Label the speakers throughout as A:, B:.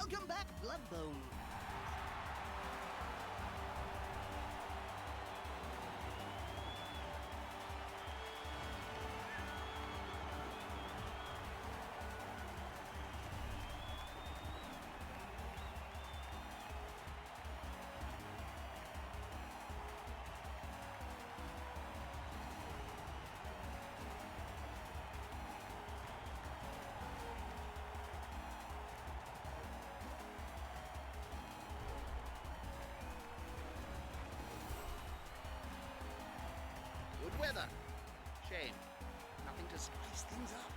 A: Welcome back, Bloodbone.
B: Good weather. Shame. Nothing to spice things up.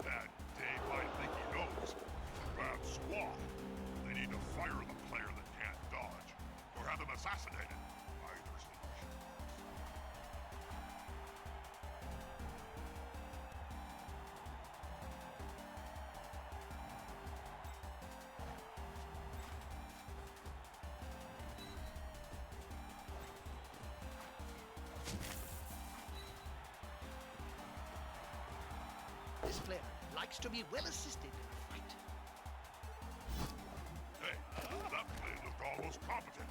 A: That Dave might think he knows. He's a bad squad. They need to fire the player that can't dodge, or have them assassinated. Either solution.
B: This player likes to be well assisted in a fight.
A: Hey, that play looked almost competent.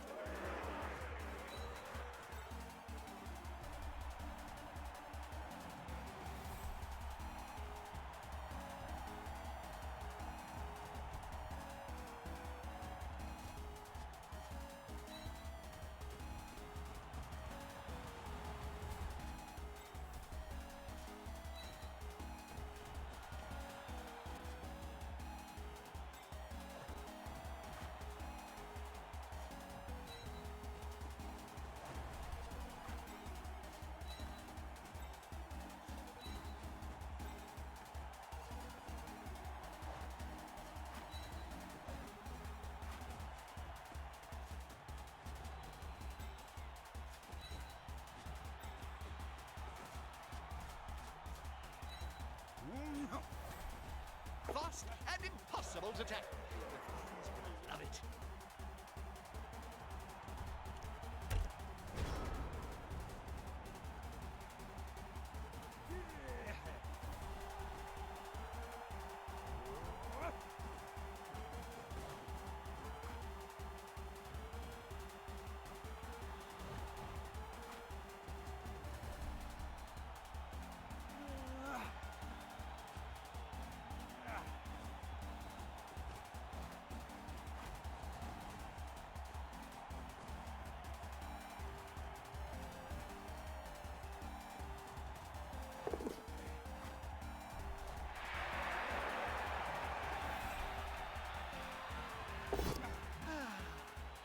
B: Fast and impossible to tackle. Love it.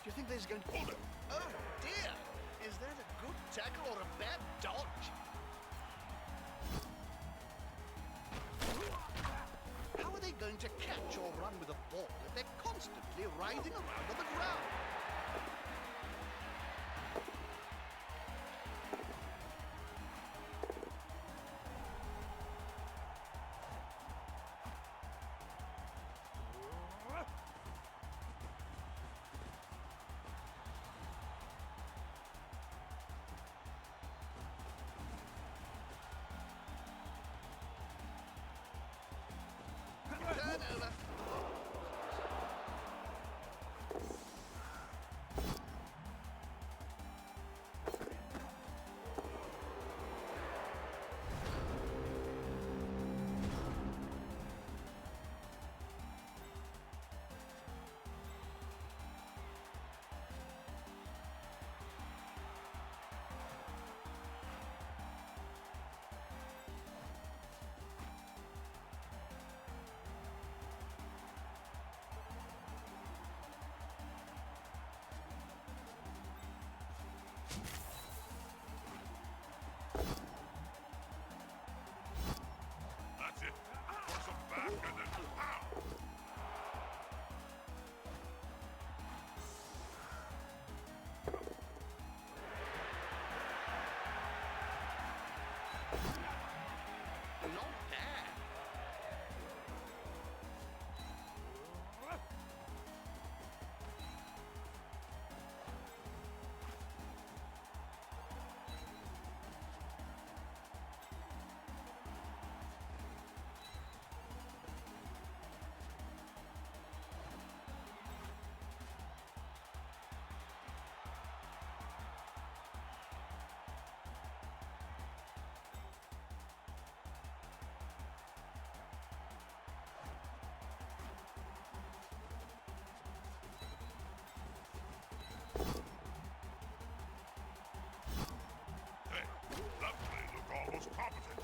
B: Do you think there's going to...
A: Hold it!
B: Oh, dear! Is that a good tackle or a bad dodge? How are they going to catch or run with a ball if they're constantly writhing around on the ground? Turnover.
A: That's it. Force them back and then pow!
B: Not bad.
A: Hey, that play looked almost competent.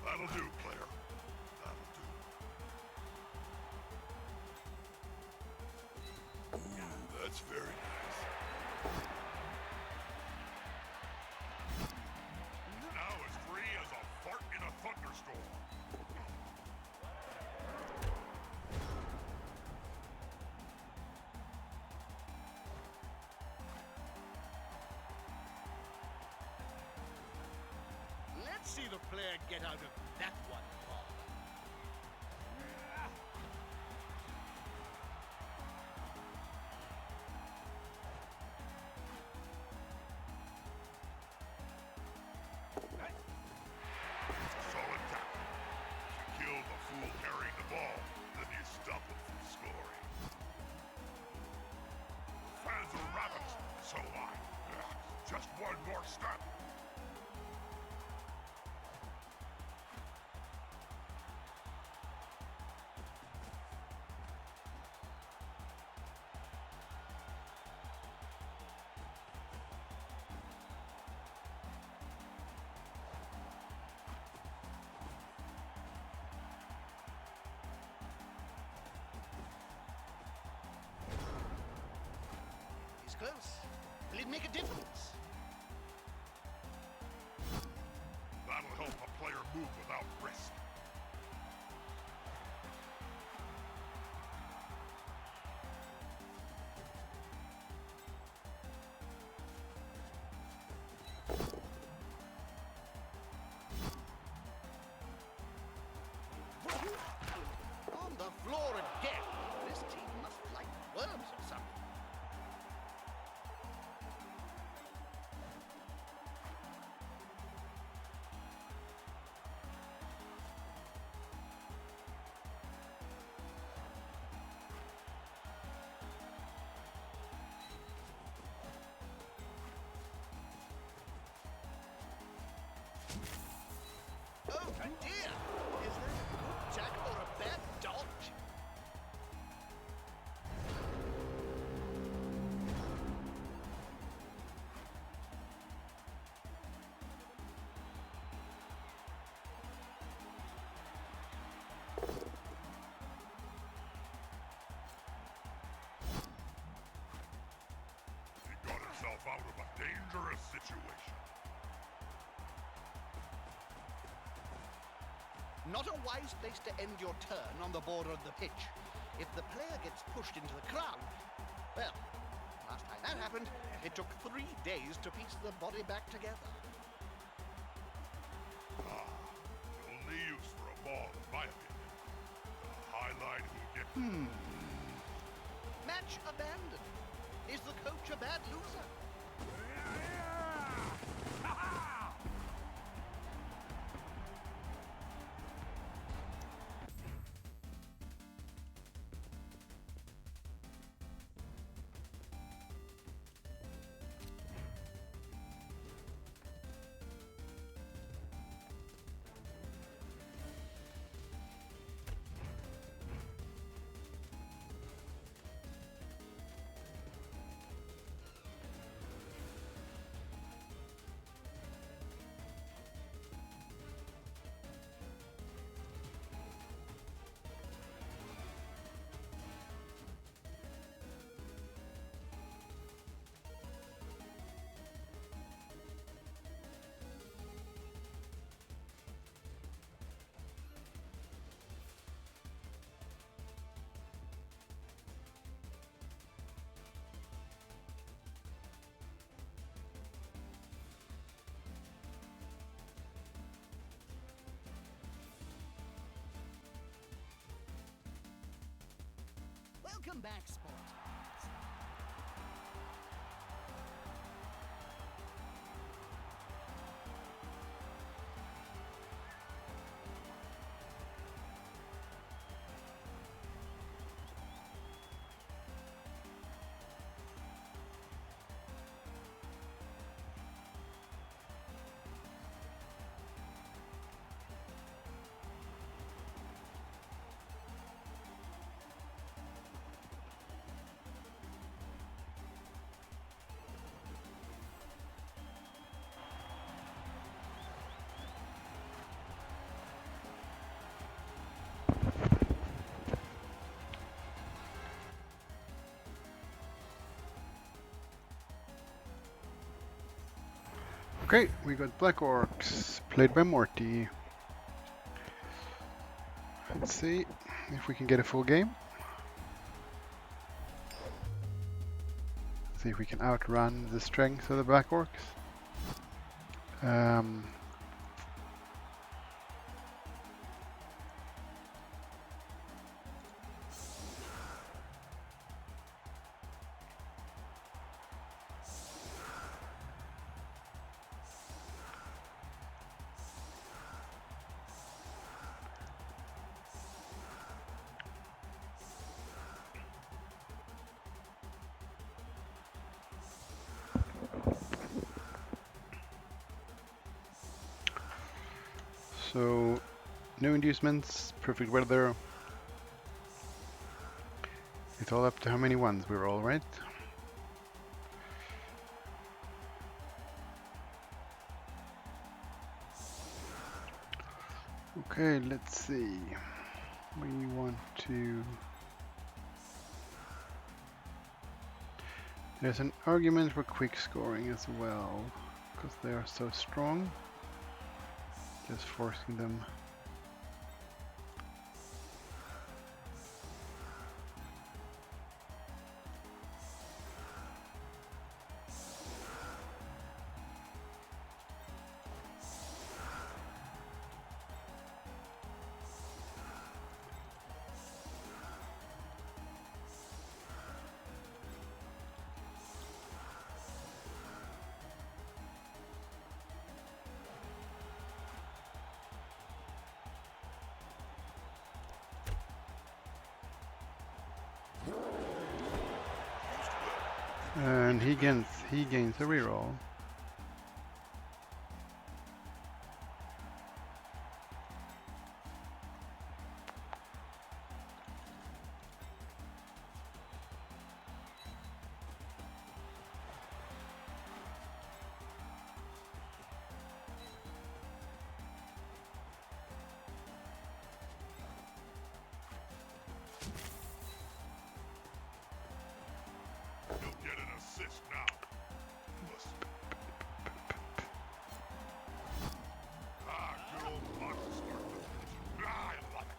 A: That'll do, player. That'll do. That's very nice.
B: see the player get out of that one, Bob.
A: Solid tackle. If you kill the fool carrying the ball, then you stop him from scoring. Fans are rabbits, so am I. Just one more step.
B: He's close. Will it make a difference?
A: That'll help a player move without risk.
B: On the floor again. This team must like worms or something. Oh dear! Is that a good tackle or a bad dodge?
A: He got himself out of a dangerous situation.
B: Not a wise place to end your turn on the border of the pitch. If the player gets pushed into the crowd, well, last time that happened, it took 3 days to piece the body back together.
A: Only use for a ball, in my opinion. The highlight will get...
B: Match abandoned. Is the coach a bad loser?
C: Welcome back, sport.
D: Okay, we got Black Orcs, played by Morty. Let's see if we can get a full game. See if we can outrun the strength of the Black Orcs. So, no inducements, perfect weather. It's all up to how many ones we roll, right? Okay, let's see. We want to... There's an argument for quick scoring as well, because they are so strong. Just forcing them. And he gains a reroll.
A: He'll get an assist now. Listen. Good old Monster start with it. I love it.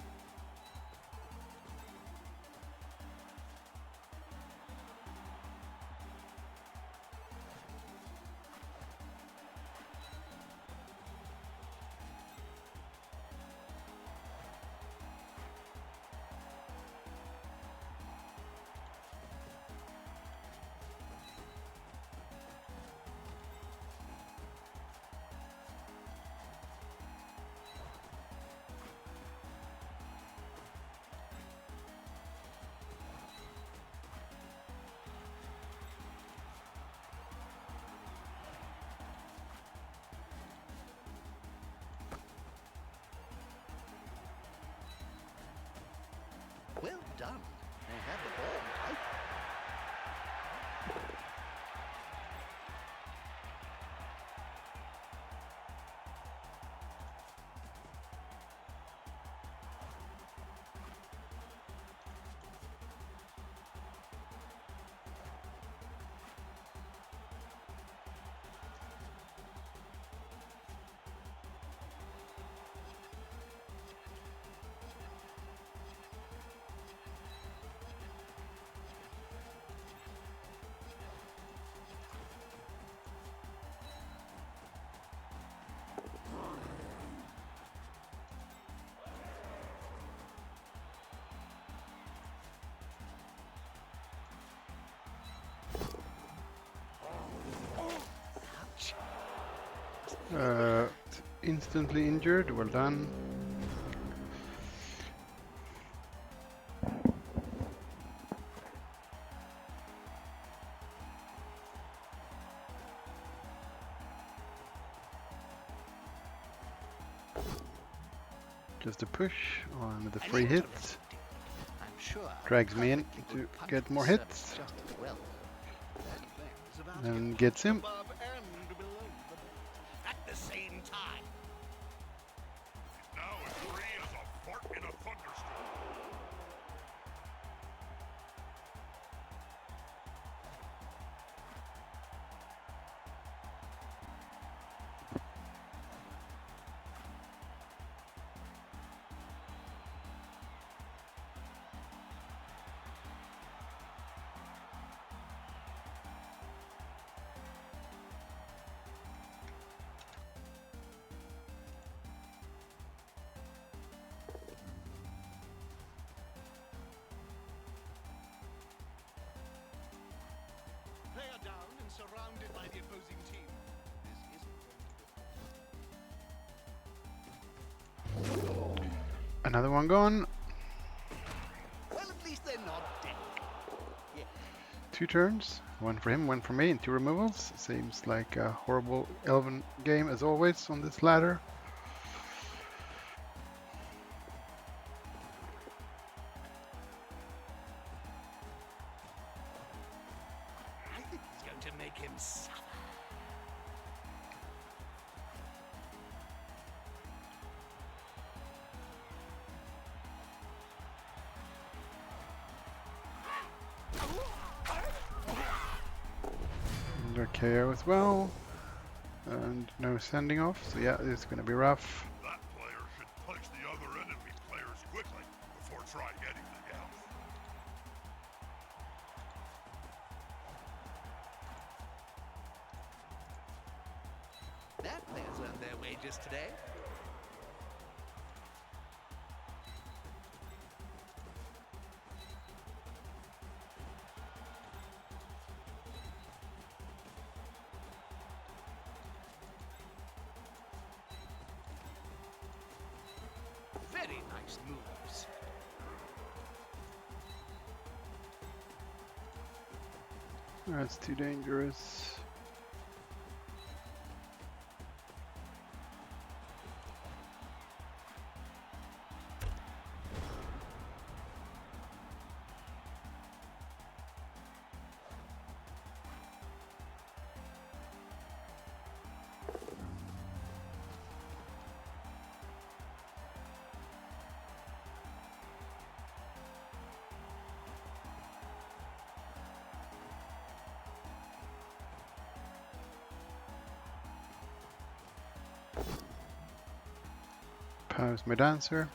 B: Well done. They had the ball tight.
D: Instantly injured, well done. Just a push on the free hit.
B: I'm sure.
D: Drags me in
B: perfectly
D: to
B: good
D: get
B: punch
D: more
B: serves
D: hits.
B: just as well. That is about
D: And
B: it.
D: gets him.
B: Above and below the belt at the same time.
A: He's now as free as a fart in a thunderstorm.
B: Player down and surrounded by the opposing team. This isn't going to be...
D: Another one gone.
B: Well, at least they're not dead. Yeah.
D: 2 turns. One for him, one for me, and 2 removals. Seems like a horrible Elven game as always on this ladder.
B: him suffer.
D: Under KO as well. And no sending off, so yeah, it's gonna be rough.
A: That player should punch the other enemy players quickly before trying anything else.
B: That player's earned their wages today. Very nice moves.
D: That's too dangerous. Pause my dancer.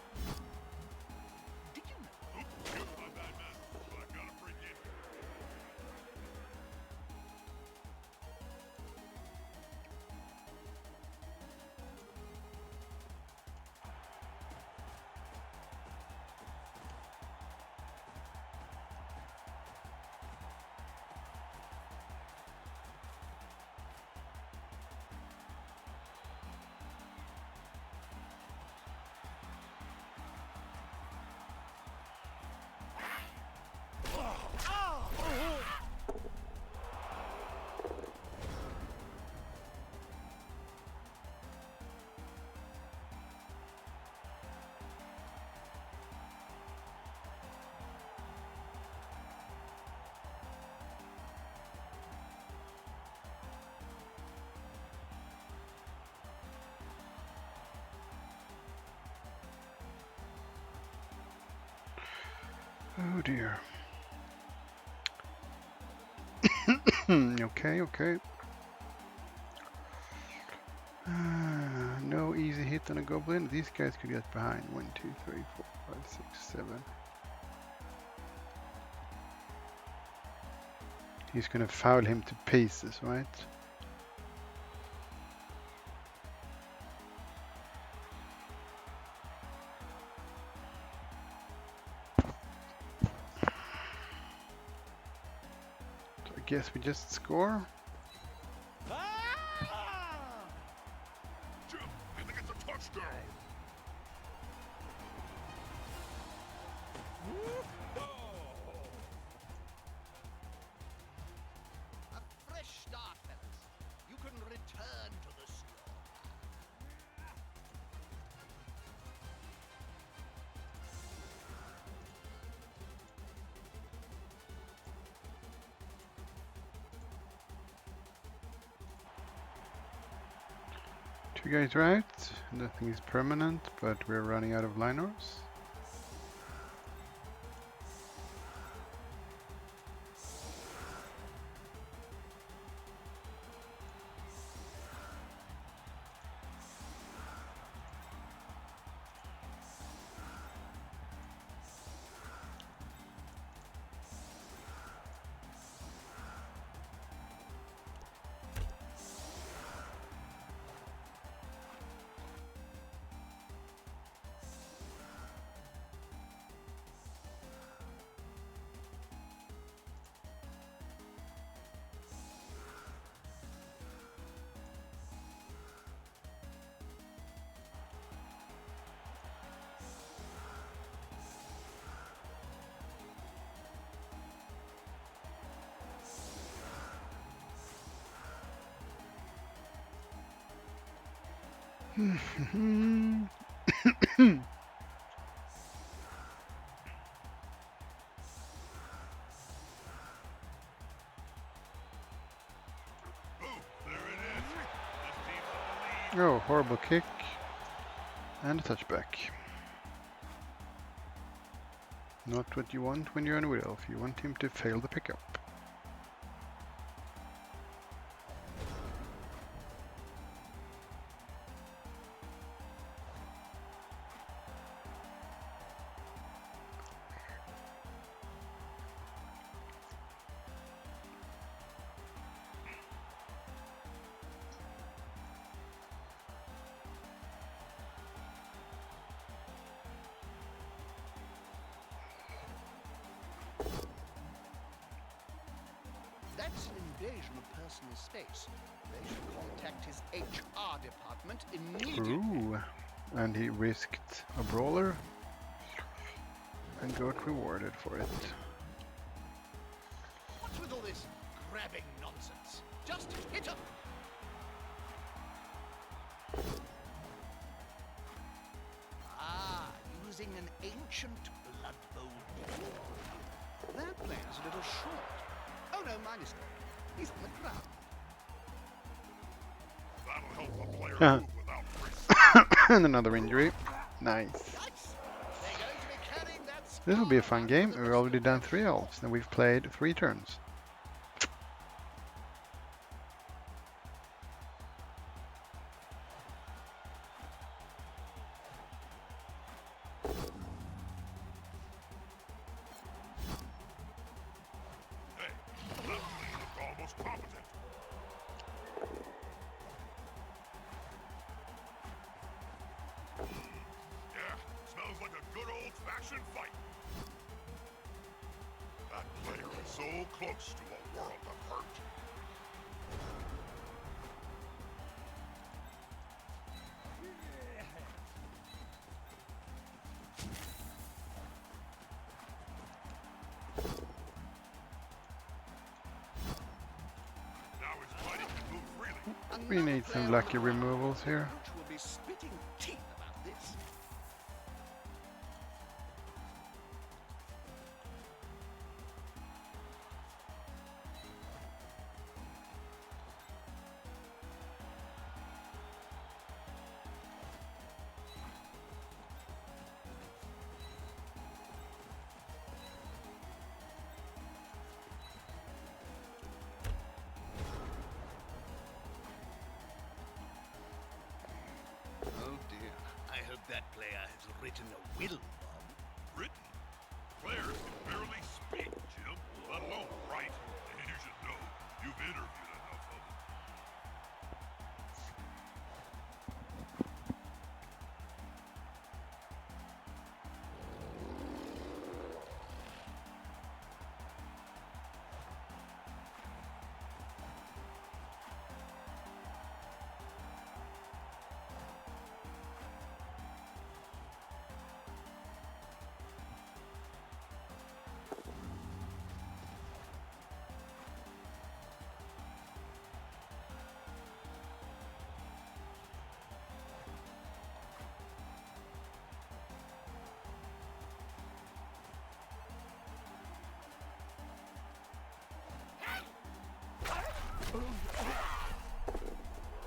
B: Did you know?
A: Oop, my bad, man. But I gotta bring you.
D: Oh dear. Okay. No easy hit on a goblin. These guys could get behind. 1, 2, 3, 4, 5, 6, 7. He's gonna foul him to pieces, right? So I guess we just score.
A: Jim, I think it's a touchdown.
B: A fresh start, fellas. You can return to the score.
D: Two guys right. Nothing is permanent, but we're running out of liners. Oh, horrible kick. And a touchback. Not what you want when you're on Wilf. You want him to fail the pickup.
B: That's an invasion of personal space. They should contact his HR department immediately.
D: Ooh. And he risked a brawler and got rewarded for it.
B: What's with all this grabbing nonsense? Just hit him! Ah, using an ancient blood bowl. That player's a little short. Oh no, my mistake. He's on the ground.
A: That'll help the player
D: Uh-huh.
A: move without risk.
D: And another injury. Nice.
B: Yikes! They're going to be carrying that
D: This will be a
B: skull
D: fun
B: back
D: game.
B: to the
D: We've already done
B: rescue
D: 3 elves and we've played 3 turns.
A: Hey, that player looked almost competent. Yeah, smells like a good old-fashioned fight. That player is so close to a world of hurt. Now his body can move freely.
D: We
B: Another
D: need some
B: player
D: lucky
B: on the
D: removals here.
B: coach will be spitting teeth about this. Oh dear. I hope that player has written a will, Bob.
A: Written. Players can barely speak, Jim, let alone write. And you should know. You've interviewed enough of them.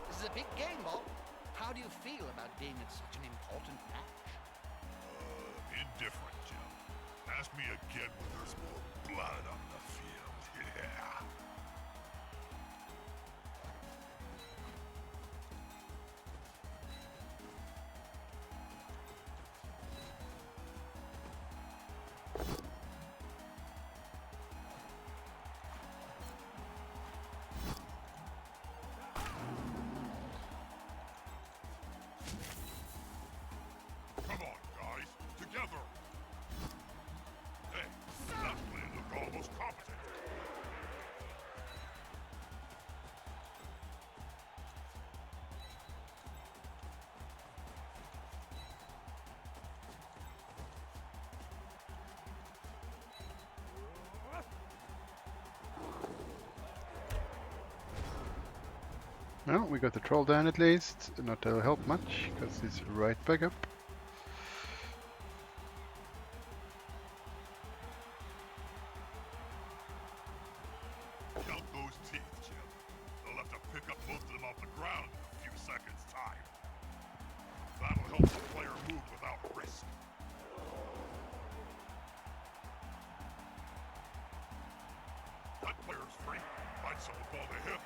B: This is a big game, Bob. How do you feel about being at such an important match?
A: Indifferent, Jim. Ask me again when there's more blood on the field. Yeah. Come on, guys. Together. Hey, that player looked almost competent.
D: Well, we got the troll down at least. Not that'll help much, because he's right back up.
A: Count those teeth, Jim. They'll have to pick up most of them off the ground in a few seconds time. That'll help the player move without risk. That player's free. Find someone ball to him.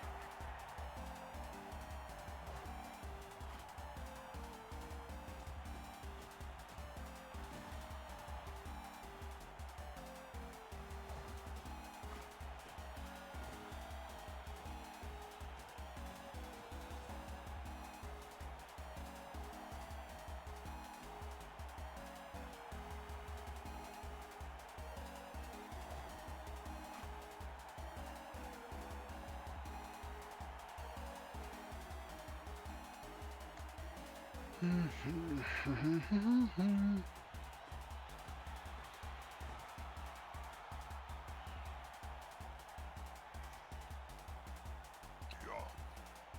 A: Yeah,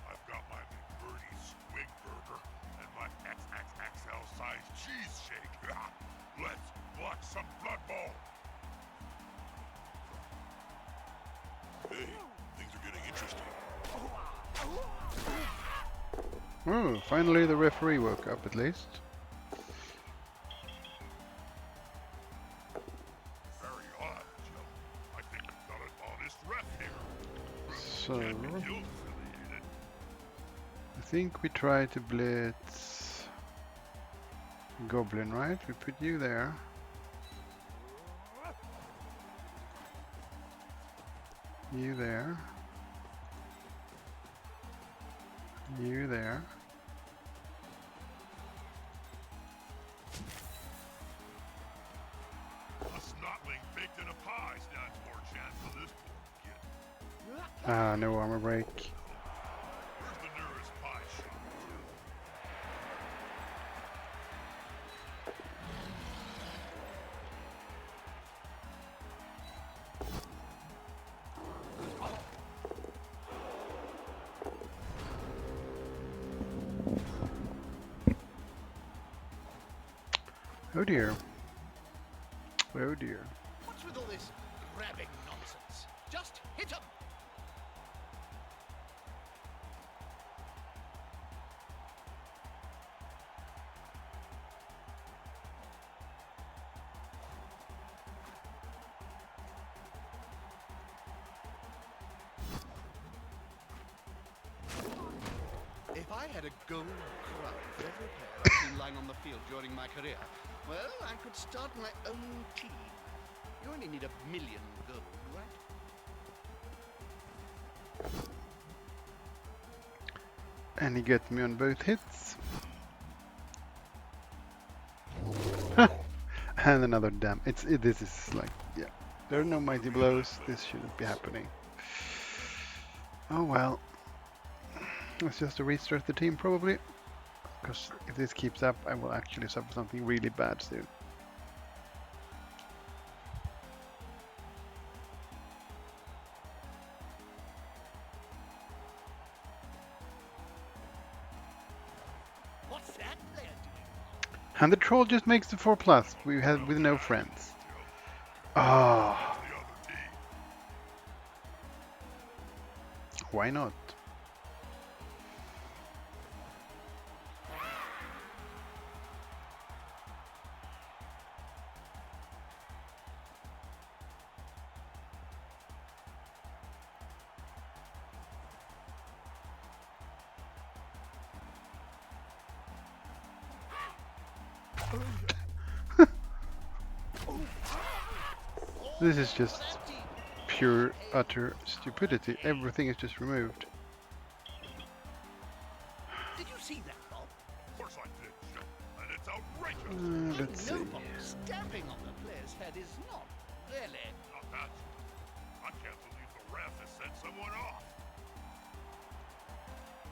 A: I've got my McBurney Squig Burger and my XXXL size cheese shake. Let's block some blood bowl. Hey, things are getting interesting.
D: Oh, finally the referee woke up at least.
A: Very odd, Joe. I think we've got an honest ref here.
D: So,
A: Can't be guild affiliated.
D: I think we try to blitz Goblin, right? We put you there. You there. You there.
A: A snotling baked in a pie stands more chance for this poor kid.
D: Ah, no armor break.
A: Where's the nearest pie shop?
D: Oh dear. Oh dear.
B: What's with all this grabbing nonsense? Just hit 'em! If I had a gold crown for every player I've seen lying on the field during my career, well, I could start my own team. You only need 1,000,000 gold, right?
D: And he got me on both hits. And another dam. This is like, yeah. There are no mighty blows. This shouldn't be happening. Oh well. It's just to restart the team probably. Because if this keeps up, I will actually suffer something really bad soon.
C: What's that player doing?
D: And the troll just makes the 4+ we had with no friends. Ah,
A: The other team.
D: why not? This is just pure, utter stupidity. Everything is just removed.
B: Did you see that, Bob?
A: Of course I did, Joe. And it's outrageous.
D: Let's see.
B: No, Bob, stamping on the player's head is not really.
A: Not that. I can't believe the ref has sent someone off.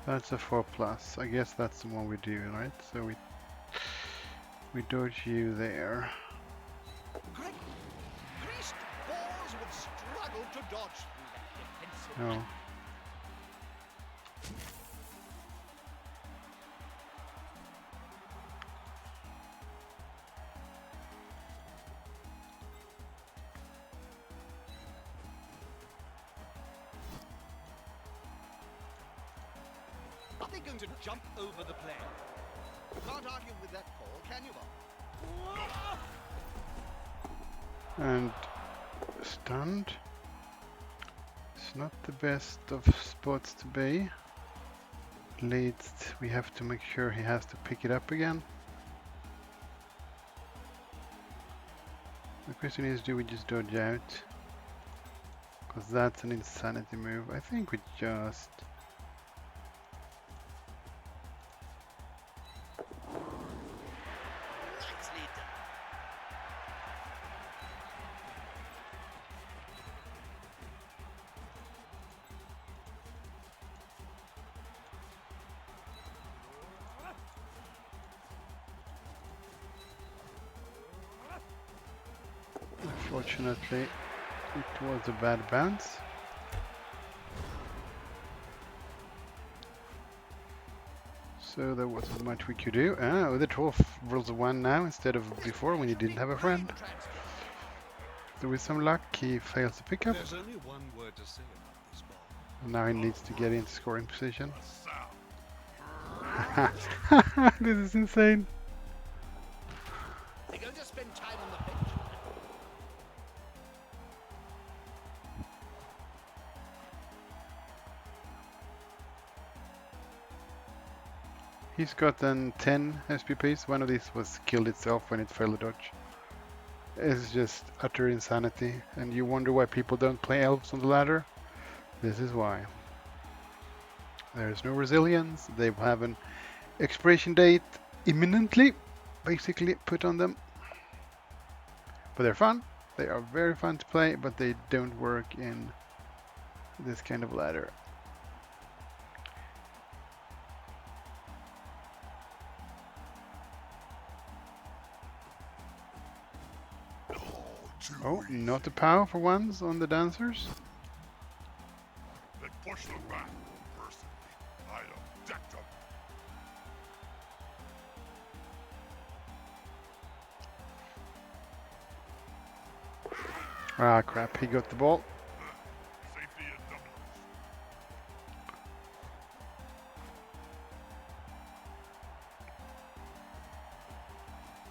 D: That's a 4+. I guess that's the one we do, right? So we dodge you there.
B: Great. Greased balls would struggle to dodge through that defensive.
D: No.
C: they going to jump over the player?
B: You can't argue with that call, can you, Bob?
D: And stunned. It's not the best of spots to be. Leads, we have to make sure he has to pick it up again. The question is, do we just dodge out? Because that's an insanity move. I think we just...
C: Nicely done.
D: Unfortunately, it was a bad bounce. So there wasn't much we could do. Ah, the 12 rolls a 1 now instead of before when he didn't have a friend. So with some luck, he fails the pickup.
E: There's only one word to say about this ball.
D: And now he needs to get into scoring position.
A: Sound.
D: This is insane.
B: They're going to spend time on the pitch.
D: He's gotten 10 SPPs. One of these was killed itself when it failed a dodge. It's just utter insanity. And you wonder why people don't play elves on the ladder? This is why. There's no resilience. They have an expiration date imminently, basically, put on them. But they're fun. They are very fun to play, but they don't work in this kind of ladder. Oh, not a POW for once on the dancers.
A: Then push them back. Personally, I object them.
D: Ah, crap, he got the ball.
A: Safety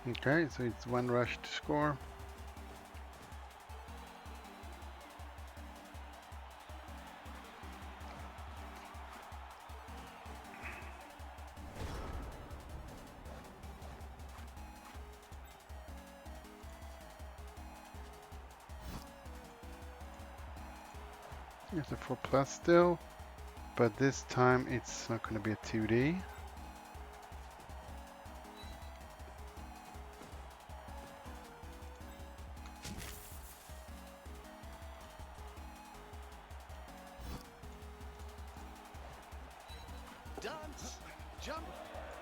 A: in numbers.
D: Okay, so it's one rush to score. It's a 4+ still, but this time it's not going to be a 2D.
B: Dance, jump.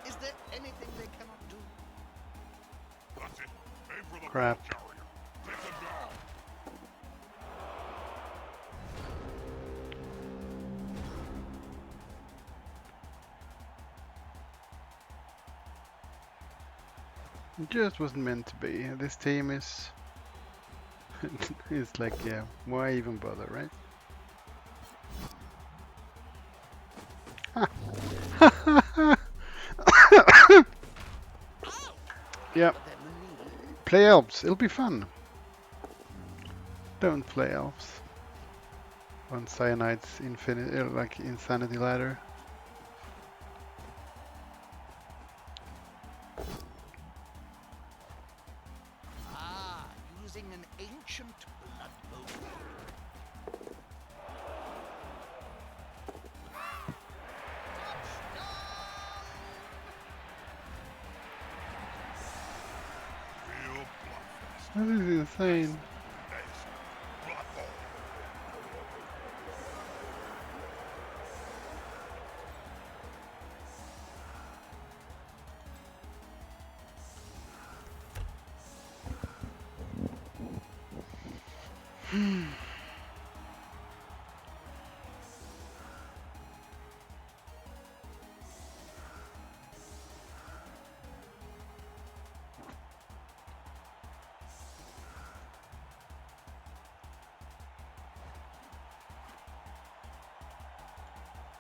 B: Is there anything they cannot do?
A: That's it. Aim for the
D: Crap.
A: ball carrier. Take them down.
D: It just wasn't meant to be. This team is... it's like, yeah, why even bother, right? Yeah,
B: But then the knee.
D: play elves, it'll be fun. Don't play elves on Cyanide's infinite, like insanity ladder.
B: Ah, using an ancient blood bowl.
A: Real bloodfest.
D: This is insane.
A: Nice. Bloodfall.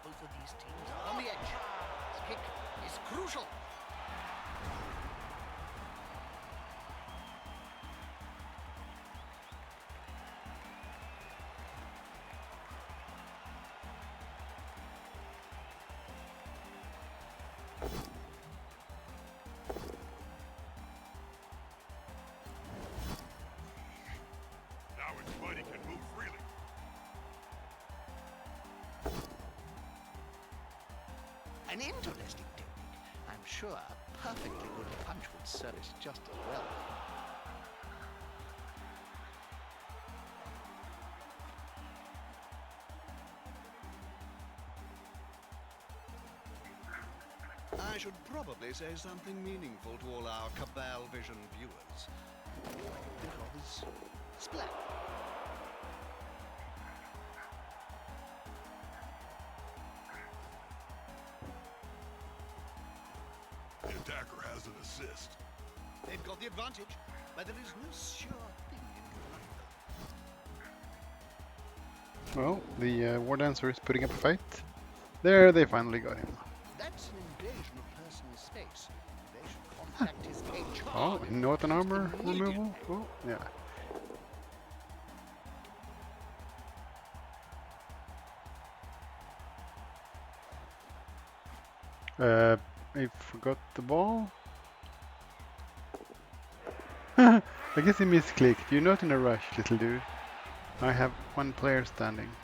B: Both of these teams are on the edge. kick is crucial.
A: Now his buddy can move freely.
B: An interesting technique. I'm sure a perfectly good punch would serve it just as well.
C: I should probably say something meaningful to all our Cabal Vision viewers.
B: Because splat.
A: The attacker has an assist.
C: They've got the advantage, but there is no sure thing in life.
D: Well, the War Dancer is putting up a fight. There, they finally got him.
B: That's an invasion of personal space. They should contact his HR.
D: Oh, Northern Armor
B: immediately.
D: removal? Oh, yeah. I forgot the ball. I guess he misclicked. You're not in a rush, little dude. I have one player standing.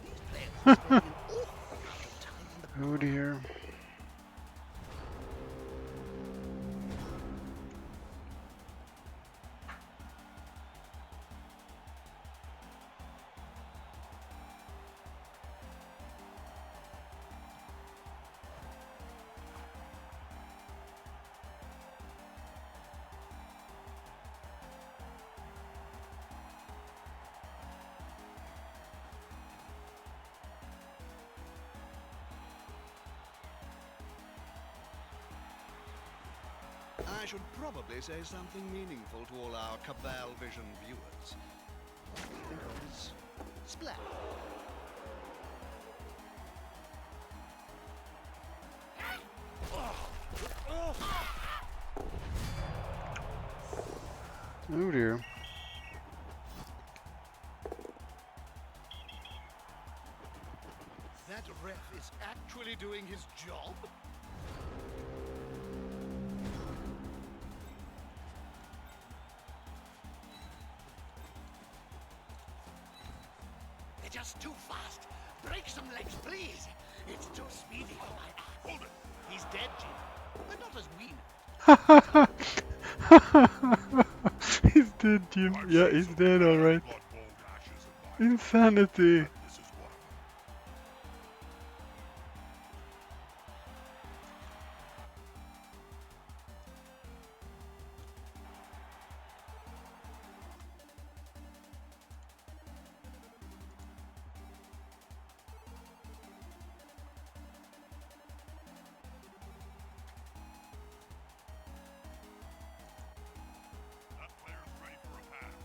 B: These players are spending an awful lot of time on the
D: Oh dear.
C: I should probably say something meaningful to all our Cabal Vision viewers.
B: because splat.
D: Oh dear.
C: That ref is actually doing his job?
B: They're just too fast. Break some legs, please. It's too speedy for my axe.
A: Hold it.
B: He's dead, Jim. But not as we know.
D: He's dead, Jim.
A: I've
D: Yeah,
A: seen
D: he's
A: some
D: dead,
A: bad
D: alright.
A: Blood Bowl matches in my
D: Insanity.
A: This is one of them. That player's ready for a pass.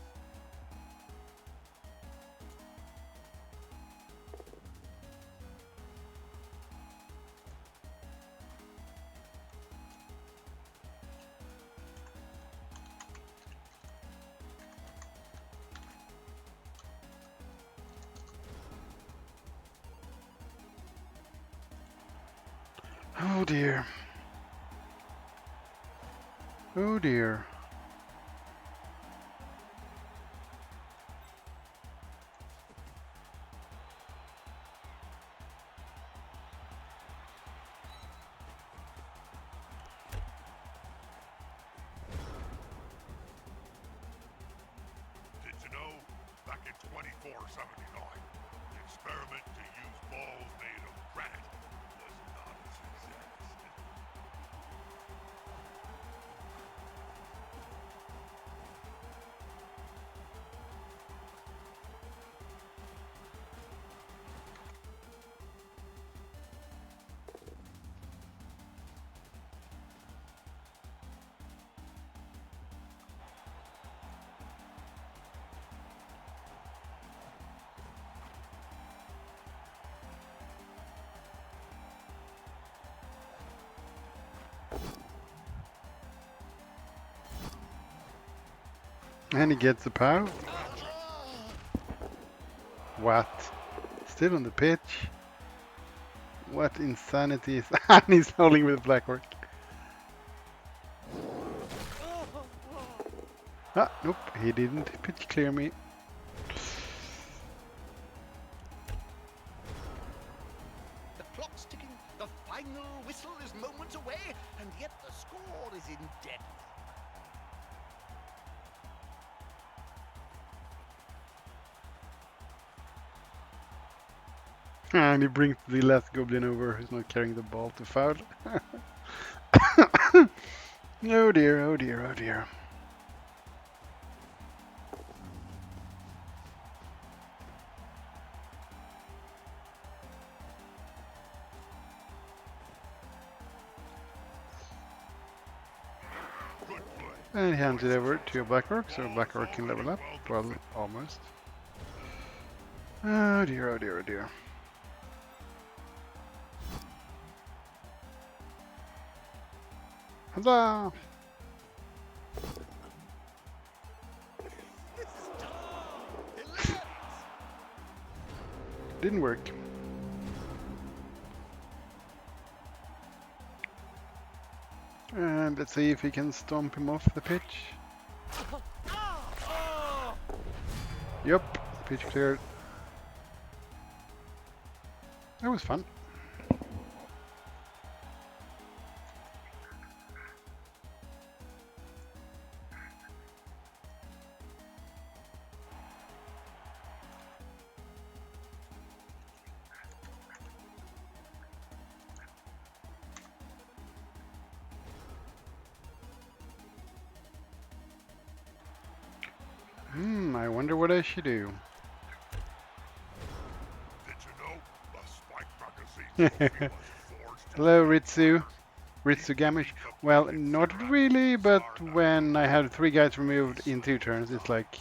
D: Oh dear. Oh dear.
A: Did you know, back in 2479, the experiment to use balls made of granite was not a success.
D: And he gets a POW. What? Still on the pitch? What insanity is that? And he's holding with a black orc. Ah, nope, he didn't pitch clear me.
B: The clock's ticking, the final whistle is moments away, and yet the score is in deadlock.
D: And he brings the last goblin over who's not carrying the ball to foul. Oh dear, oh dear, oh dear. And he hands it over to a black orc, so black orc can level up. Well, almost. Oh dear, oh dear, oh dear. Huzzah! Didn't work. And let's see if he can stomp him off the pitch. Yup, pitch cleared. That was fun. I wonder what I should do.
A: Did you know the Spike magazine was forged
D: Hello, Ritsu. Ritsu Gamish. Well, not really, but when I had 3 guys removed in 2 turns, it's like,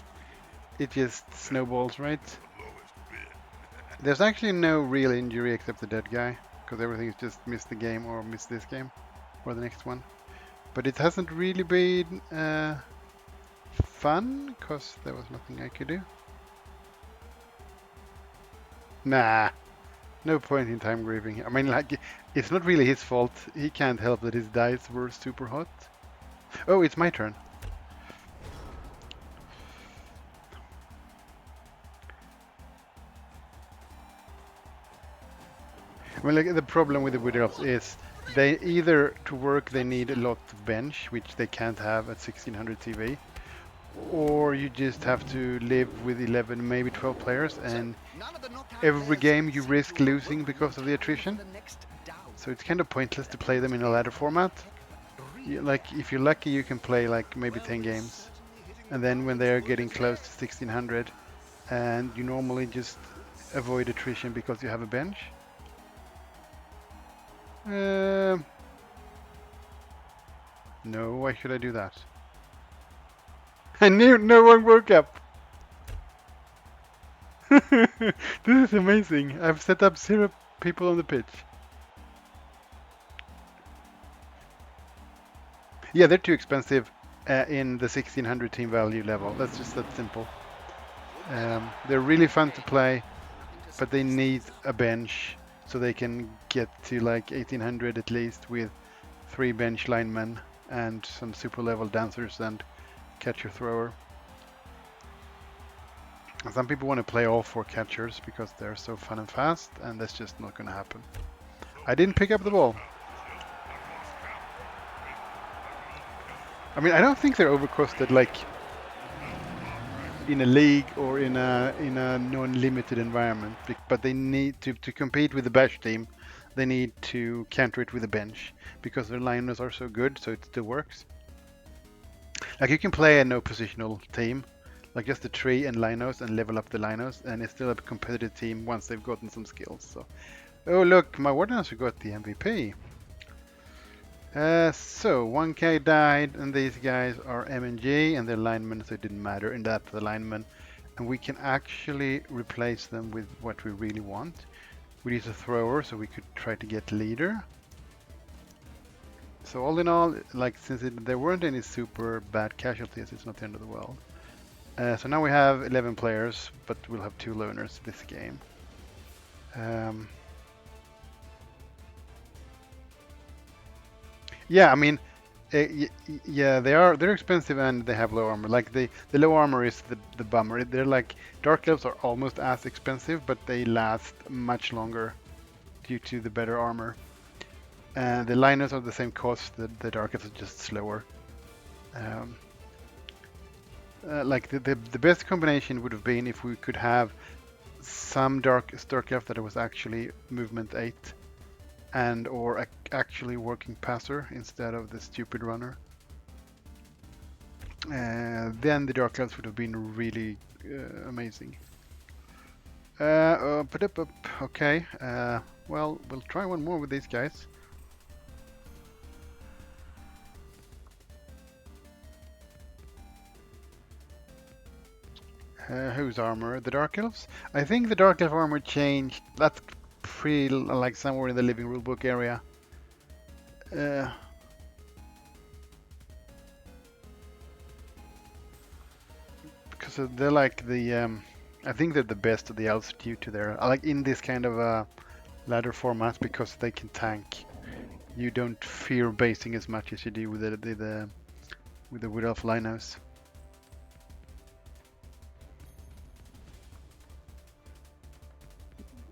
D: it just snowballs, right?
A: the lowest bid?
D: There's actually no real injury except the dead guy, because everything's just missed the game or missed this game, or the next one. But it hasn't really been fun, because there was nothing I could do. Nah, no point in time grieving. I mean, like, it's not really his fault. He can't help that his dice were super hot. Oh, it's my turn. I mean, like, the problem with the Wood Elves is they either, to work, they need a lot of bench, which they can't have at 1600 TV, or you just have to live with 11, maybe 12 players, and every game you risk losing because of the attrition. So it's kind of pointless to play them in a ladder format. Like, if you're lucky, you can play like maybe 10 games, and then when they're getting close to 1600, and you normally just avoid attrition because you have a bench. No, why should I do that? I knew no one woke up. This is amazing. I've set up 0 people on the pitch. Yeah, they're too expensive in the 1600 team value level. That's just that simple. They're really fun to play, but they need a bench so they can get to like 1800 at least with 3 bench linemen and some super level dancers and catcher thrower. And some people want to play all 4 catchers because they're so fun and fast, and that's just not going to happen. I didn't pick up the ball. I mean, I don't think they're overcosted like in a league or in a non-limited environment, but they need to compete with the bash team. They need to counter it with a bench because their liners are so good, so it still works. Like, you can play a no positional team, like just a tree and linos, and level up the linos, and it's still a competitive team once they've gotten some skills. So, oh look, my Wardens got the MVP. So 1k died, and these guys are MNG, and they're linemen, so it didn't matter in that the linemen, and we can actually replace them with what we really want. We need a thrower, so we could try to get leader. So all in all, like, since there weren't any super bad casualties, it's not the end of the world. So now we have 11 players, but we'll have 2 loners this game. Yeah, I mean, yeah, they're expensive and they have low armor. Like the low armor is the bummer. They're like Dark Elves are almost as expensive, but they last much longer due to the better armor. The Linus are the same cost. The Dark Elves are just slower. Like the best combination would have been if we could have some Dark Elf that was actually movement 8 and or actually working passer instead of the stupid runner. Then the Dark Elves would have been really amazing. Okay, well, we'll try one more with these guys. Whose armor? The Dark Elves? I think the Dark Elf armor changed. That's pretty like somewhere in the living rulebook area. Because they're like the, I think they're the best of the elves due to their, like in this kind of ladder format, because they can tank. You don't fear basing as much as you do with the Wood Elf Linus.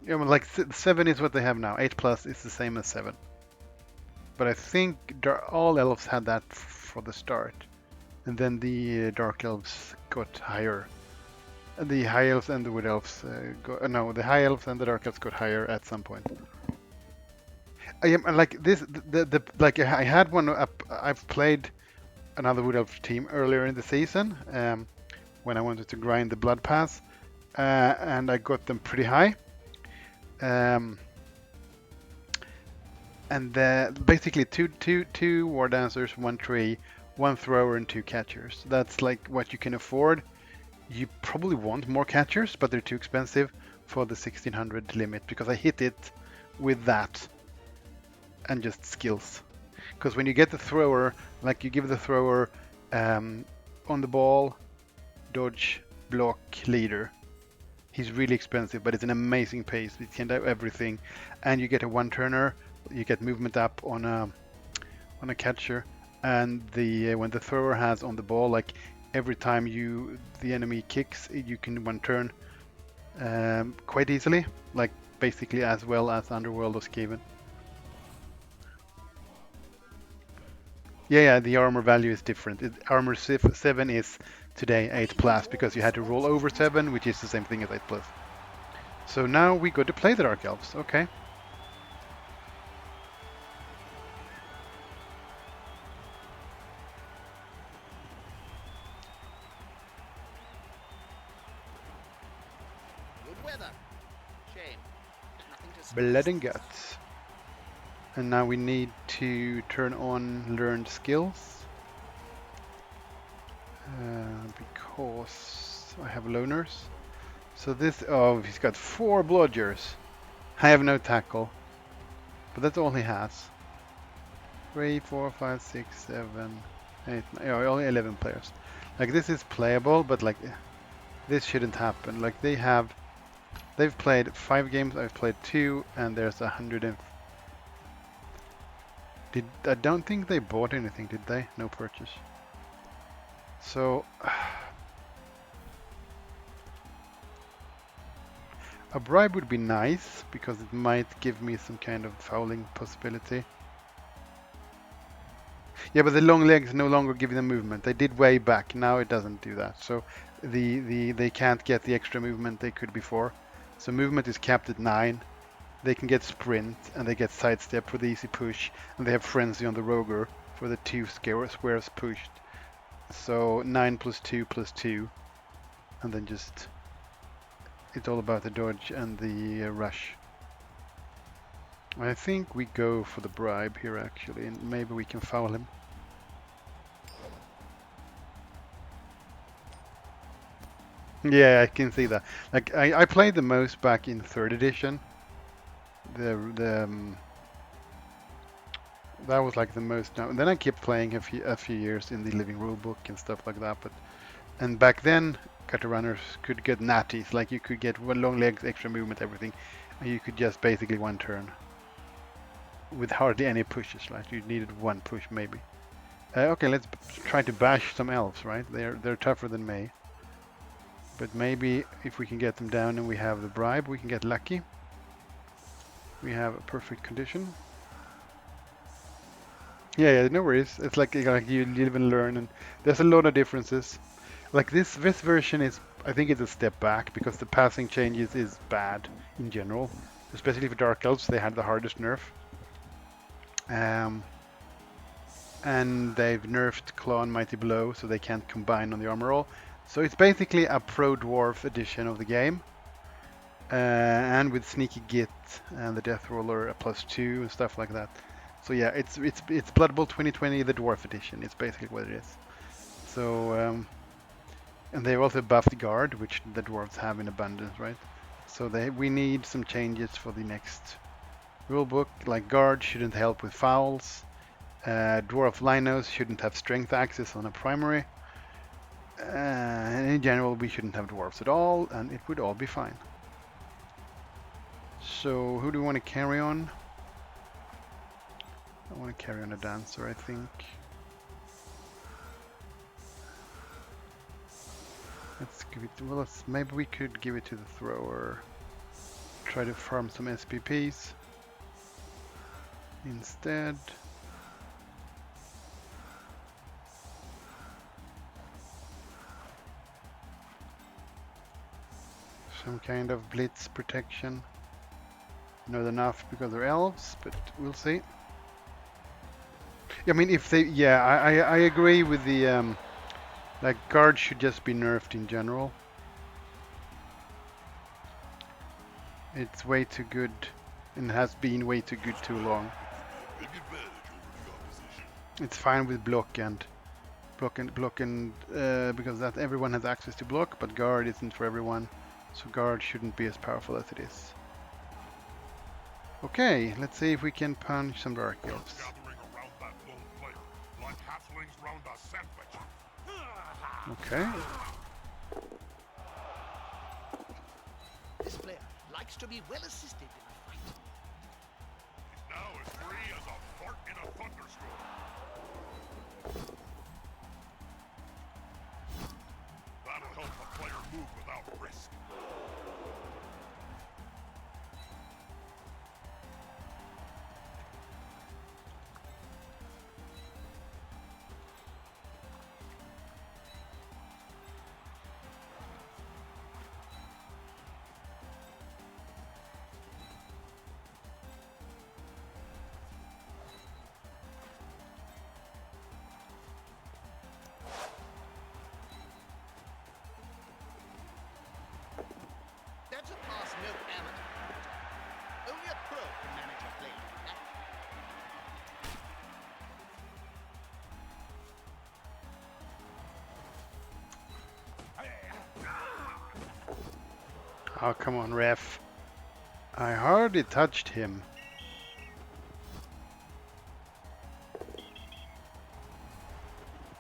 D: Yeah, well, like 7 is what they have now. 8 plus is the same as 7. But I think all elves had that for the start. And then the Dark Elves got higher. The High Elves and the Wood Elves no, the High Elves and the Dark Elves got higher at some point. I am like this. Like I had one up. I've played another Wood Elf team earlier in the season when I wanted to grind the Blood Pass, and I got them pretty high. And basically two War Dancers, 1 tree, 1 thrower, and 2 catchers. That's like what you can afford. You probably want more catchers, but they're too expensive for the 1600 limit, because I hit it with that and just skills. Because when you get the thrower, like you give the thrower on the ball, dodge, block, leader. He's really expensive, but it's an amazing pace. It can do everything, and you get a 1-turner. You get movement up on a catcher, and when the thrower has on the ball, like every time the enemy kicks, you can 1-turn quite easily, like basically as well as Underworld or Skaven. Yeah, the armor value is different. Armor 7 is today 8 plus, because you had to roll over 7, which is the same thing as 8 plus. So now we go to play the Dark Elves. Okay.
B: Good weather. Shame. Nothing to
D: Blood and guts. And now we need to turn on learned skills. Because I have loners. So this, oh, he's got 4 blodgers. I have no tackle. But that's all he has. 3, 4, 5, 6, 7, 8, 9, only 11 players. Like this is playable, but like this shouldn't happen. Like they've played 5 games, I've played 2, and there's 100 I don't think they bought anything, did they? No purchase. So a bribe would be nice, because it might give me some kind of fouling possibility. Yeah, but the long legs no longer give them movement. They did way back. Now it doesn't do that. So they can't get the extra movement they could before. So movement is capped at 9. They can get sprint, and they get sidestep for the easy push, and they have frenzy on the Roger for the 2 squares pushed. So 9 plus 2 plus 2, and then just it's all about the dodge and the rush. I think we go for the bribe here actually, and maybe we can foul him. Yeah, I can see that. Like I played the most back in 3rd edition. That was like the most. And then I kept playing a few years in the living rule book and stuff like that. But And back then, gutter runners could get natties, like you could get one long legs, extra movement, everything, and you could just basically one turn with hardly any pushes. Like you needed one push maybe. Okay, let's try to bash some elves, right? They're tougher than May. But maybe if we can get them down and we have the bribe, we can get lucky. We have a perfect condition. Yeah, no worries. It's like you live and learn, and there's a lot of differences. Like this version is, I think it's a step back because the passing changes is bad in general, especially for Dark Elves. They had the hardest nerf. And they've nerfed Claw and Mighty Blow, so they can't combine on the armor roll. So it's basically a Pro Dwarf edition of the game, and with Sneaky Git and the Death Roller a +2 and stuff like that. So yeah, it's Blood Bowl 2020, the Dwarf edition. It's basically what it is. So and they've also buffed Guard, which the dwarves have in abundance, right? So we need some changes for the next rulebook. Like Guard shouldn't help with fouls. Dwarf Linos shouldn't have strength access on a primary. And in general, we shouldn't have dwarves at all, and it would all be fine. So who do we want to carry on? I want to carry on a dancer, I think. Let's give it. Well, maybe we could give it to the thrower. Try to farm some SPPs instead. Some kind of blitz protection. Not enough because they're elves, but we'll see. I mean, if they, yeah, I agree with the like Guard should just be nerfed in general. It's way too good, and has been way too good too long. It's fine with block and because that everyone has access to block, but Guard isn't for everyone, so Guard shouldn't be as powerful as it is. Okay, let's see if we can punch some Dark Elves. Okay.
B: This player likes to be well assisted in a fight.
A: He's now as free as a fart in a thunderstorm. That'll help a player move without risk.
B: That's a pass no amateur can touch. Only a pro can manage a play like that.
D: Oh, come on, ref. I hardly touched him.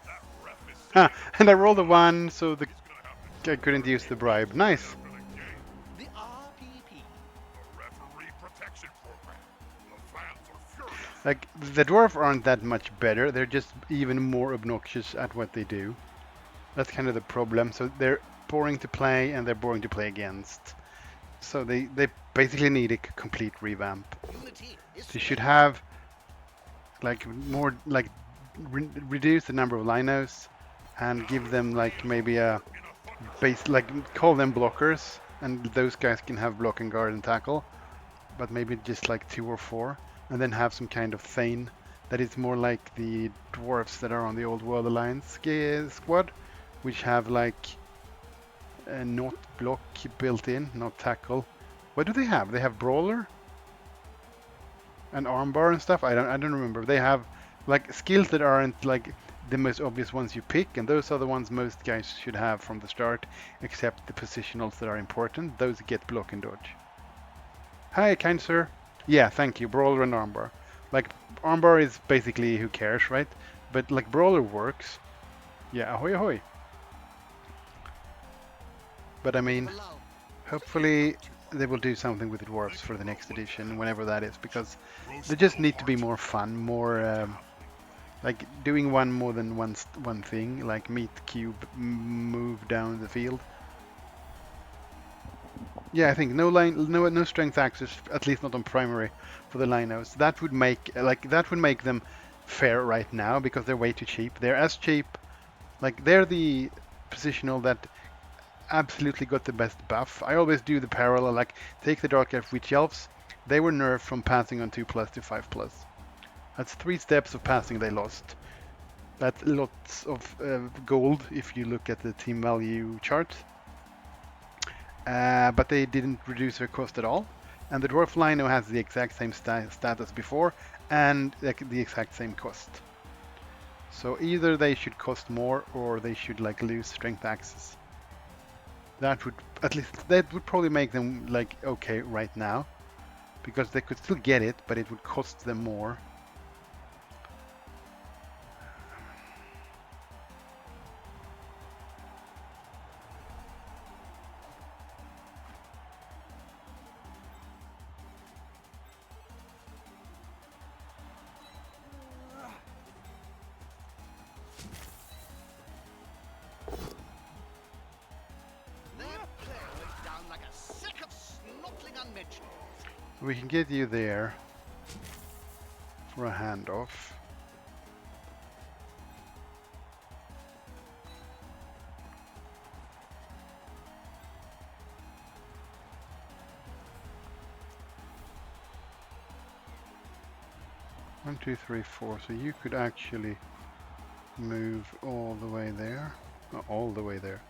A: That ref is
D: Ha! And I rolled a 1, so I couldn't use the bribe. Nice.
A: for the game.
B: The RPP.
A: The referee protection program. The fans are furious.
D: Like, the dwarf aren't that much better. They're just even more obnoxious at what they do. That's kind of the problem. So they're boring to play, and they're boring to play against. So they basically need a complete revamp.
B: Unity is
D: They should have like more like reduce the number of linos and give them like maybe a base, like call them blockers, and those guys can have block and guard and tackle, but maybe just like 2 or 4, and then have some kind of Thane that is more like the dwarfs that are on the Old World Alliance squad, which have like not block built in, not tackle. What do they have? They have brawler and armbar and stuff. I don't remember. They have like skills that aren't like the most obvious ones you pick, and those are the ones most guys should have from the start, except the positionals that are important. Those get block and dodge. Hi, kind sir. Yeah, thank you. Brawler and armbar. Like armbar is basically who cares, right? But like brawler works. Yeah, ahoy ahoy. But I mean,
B: Bit of a lull.
D: hopefully they will do something with the dwarves for the next edition, whenever that is, because they just need to be more fun, more like doing one more than one thing, like meet cube, move down the field. Yeah, I think no strength axes, at least not on primary, for the Linos. That would make them fair right now because they're way too cheap. They're as cheap, like they're the positional that absolutely got the best buff. I always do the parallel, like take the Dark Elf Witch Elves. They were nerfed from passing on 2+ to 5+. That's 3 steps of passing they lost. That's lots of gold if you look at the team value chart. But they didn't reduce their cost at all. And the Dwarf Lino has the exact same status before and the exact same cost. So either they should cost more or they should like lose strength axes. That would probably make them like okay right now, because they could still get it, but it would cost them more. We can get you there for a handoff. One, two, three, four. So you could actually move all the way there. Not all the way there.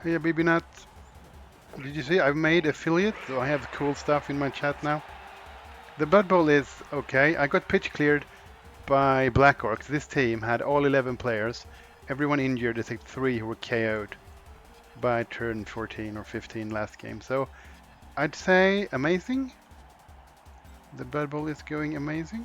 D: Hey, BabyNut. Did you see? I've made affiliate, so I have cool stuff in my chat now. The Blood Bowl is okay. I got pitch cleared by Black Orcs. This team had all 11 players, everyone injured except 3 who were KO'd by turn 14 or 15 last game. So I'd say amazing. The Blood Bowl is going amazing.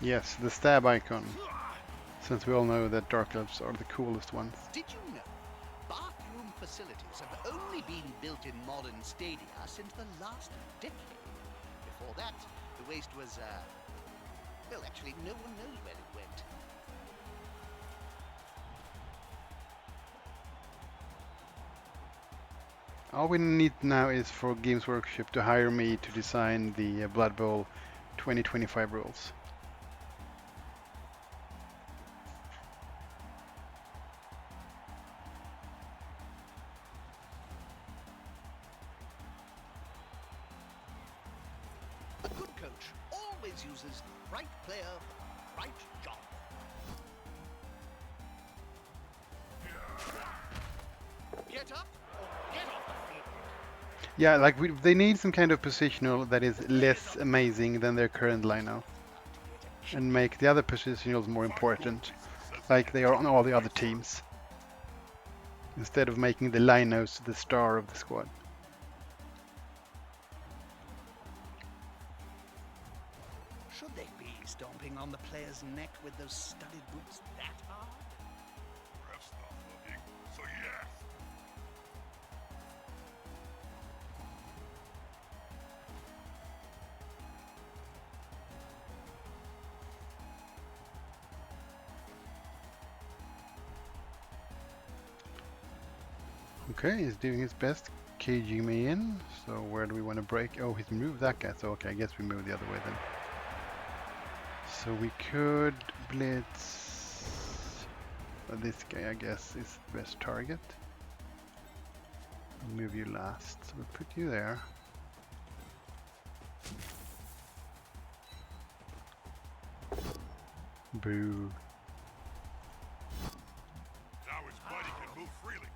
D: Yes, the stab icon, since we all know that Dark Elves are the coolest ones.
B: Did you know bathroom facilities have only been built in modern stadia since the last decade? Before that, the waste was, well, actually, no one knows where it went.
D: All we need now is for Games Workshop to hire me to design the Blood Bowl 2025 rules.
B: A good coach always uses the right player for the right job. Get up or get off the field.
D: Yeah, like they need some kind of positional that is less amazing than their current lineup, and make the other positionals more important, like they are on all the other teams, instead of making the Linos the star of the squad.
B: Should they be stomping on the player's neck with those studded boots that hard?
A: Ref's not looking, so yes.
D: Okay, he's doing his best, caging me in. So where do we want to break? Oh, he's moved that guy. So okay, I guess we move the other way then. So we could blitz this guy, I guess, is the best target. Move you last. So we'll put you there. Boo.
A: Now his buddy can move freely.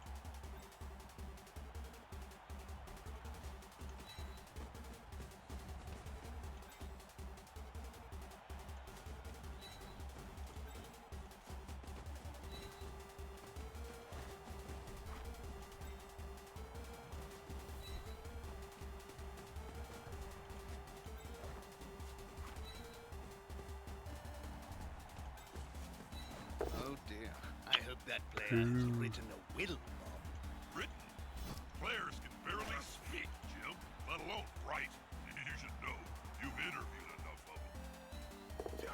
C: Oh dear. I hope that player has written a will, Bob.
A: Written. Players can barely speak, Jim, let alone write. You should know. You've interviewed enough of them.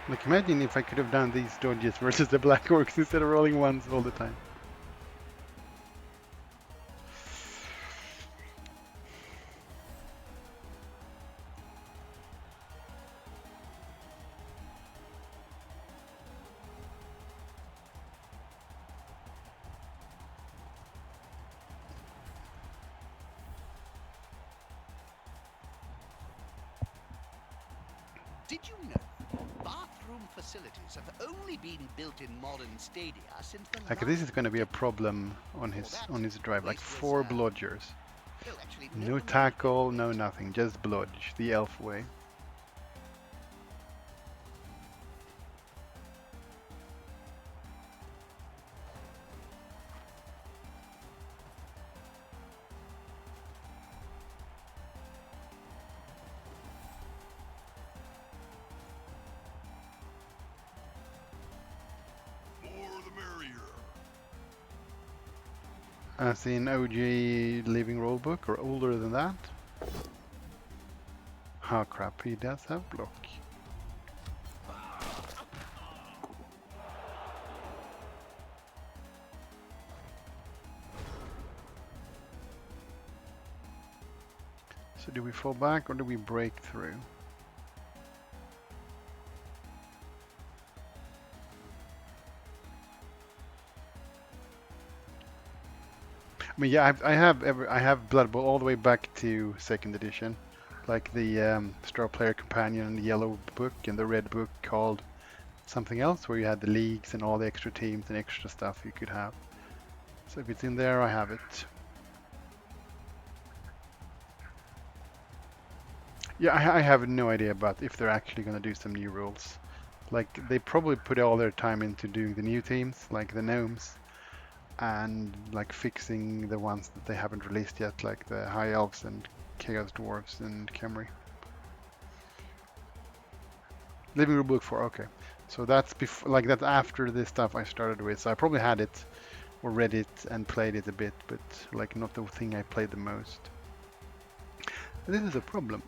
D: Like, imagine if I could have done these dodges versus the Black Orcs instead of rolling ones all the time.
B: Did you know bathroom facilities have only been built in modern stadia since the
D: Like, this is going to be a problem on his drive. Like 4 blodgers.
B: Well, actually,
D: No tackle, no nothing. Just blodge, the elf way.
A: More the merrier.
D: As in OG Living Rulebook, or older than that? Oh crap, he does have block. So do we fall back or do we break through? I mean, yeah, I have Blood Bowl all the way back to 2nd edition, like the Straw Player Companion and the yellow book and the red book called something else, where you had the leagues and all the extra teams and extra stuff you could have. So if it's in there, I have it. Yeah, I have no idea about if they're actually going to do some new rules. Like, they probably put all their time into doing the new teams, like the gnomes, and like fixing the ones that they haven't released yet, like the High Elves and Chaos Dwarves and Khemri. Living Rulebook 4, okay. So that's like that's after the stuff I started with. So I probably had it or read it and played it a bit, but like not the thing I played the most. This is a problem.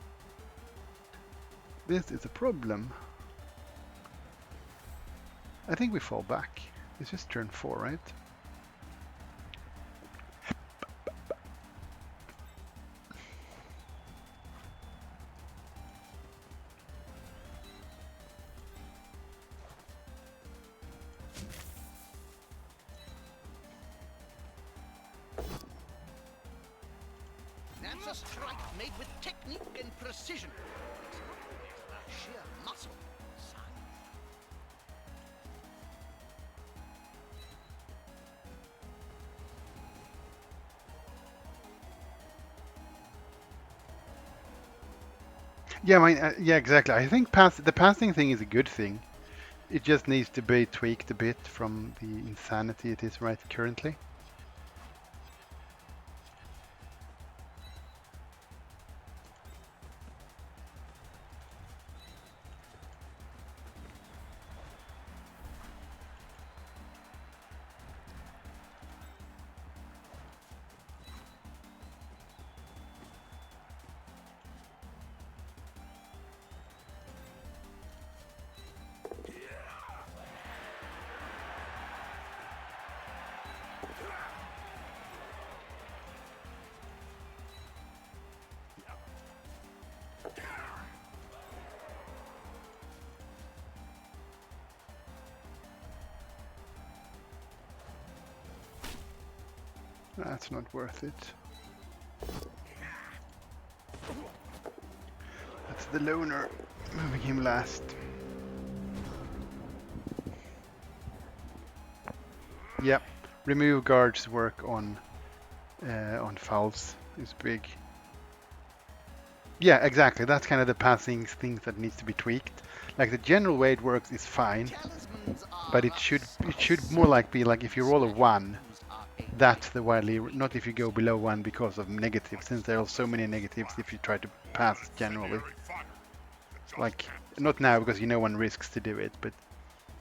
D: This is a problem. I think we fall back. It's just turn 4, right?
B: That's a strike made with technique and precision. It's not always about sheer muscle and size.
D: Yeah, I mean, yeah, exactly. I think the passing thing is a good thing. It just needs to be tweaked a bit from the insanity it is right currently. That's not worth it. That's the loner moving him last. Yep, remove guards work on fouls is big. Yeah, exactly. That's kind of the passing things that needs to be tweaked. Like the general way it works is fine,
B: Talismans are
D: but it should more like be like if you roll a 1, that's the widely, not if you go below 1 because of negatives, since there are so many negatives if you try to pass generally.
A: Incendiary fire. Just
D: Like,
A: can't
D: not now because no one risks to do it, but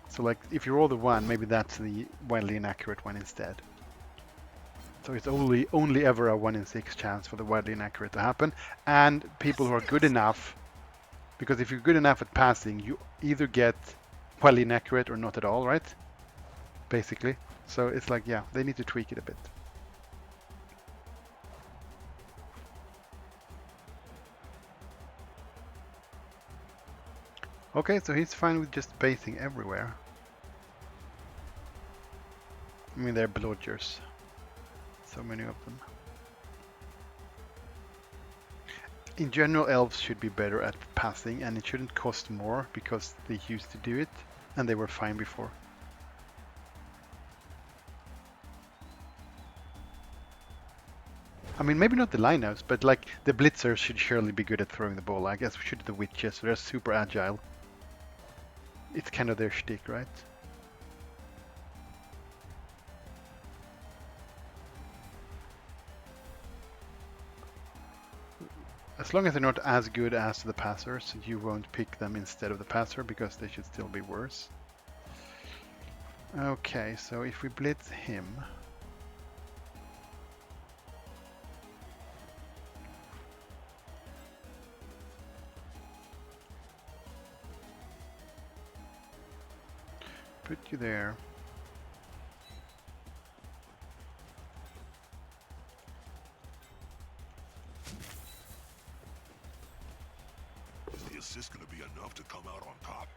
D: so like if you roll the 1, maybe that's the wildly inaccurate one instead. So it's only ever a 1 in 6 chance for the wildly inaccurate to happen, and people who are good enough, because if you're good enough at passing, you either get wildly inaccurate or not at all, right? Basically. So it's like, yeah, they need to tweak it a bit. Okay, so he's fine with just basing everywhere. I mean, they're blodgers. So many of them. In general, elves should be better at passing, and it shouldn't cost more because they used to do it, and they were fine before. I mean, maybe not the lineouts, but like the blitzers should surely be good at throwing the ball. I guess we should the witches. They're super agile. It's kind of their shtick, right? As long as they're not as good as the passers, you won't pick them instead of the passer because they should still be worse. Okay, so if we blitz him, put you there.
A: Is the assist going to be enough to come out on top?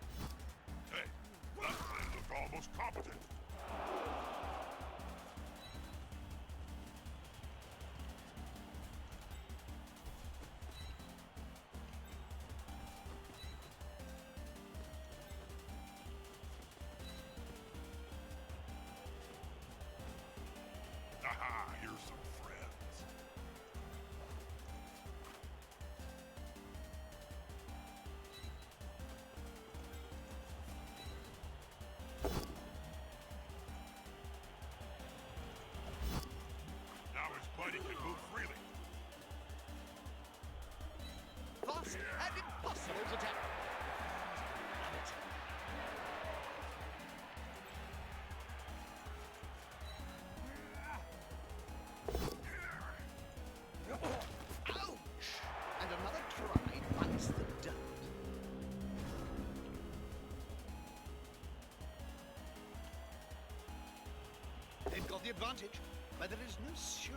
A: Hey, that plan looked almost competent. Aha, here's some friends. Now his buddy can move freely.
B: fast and impossible to tackle. Ouch! And another try bites the dirt. They've got the advantage, but there is no sure.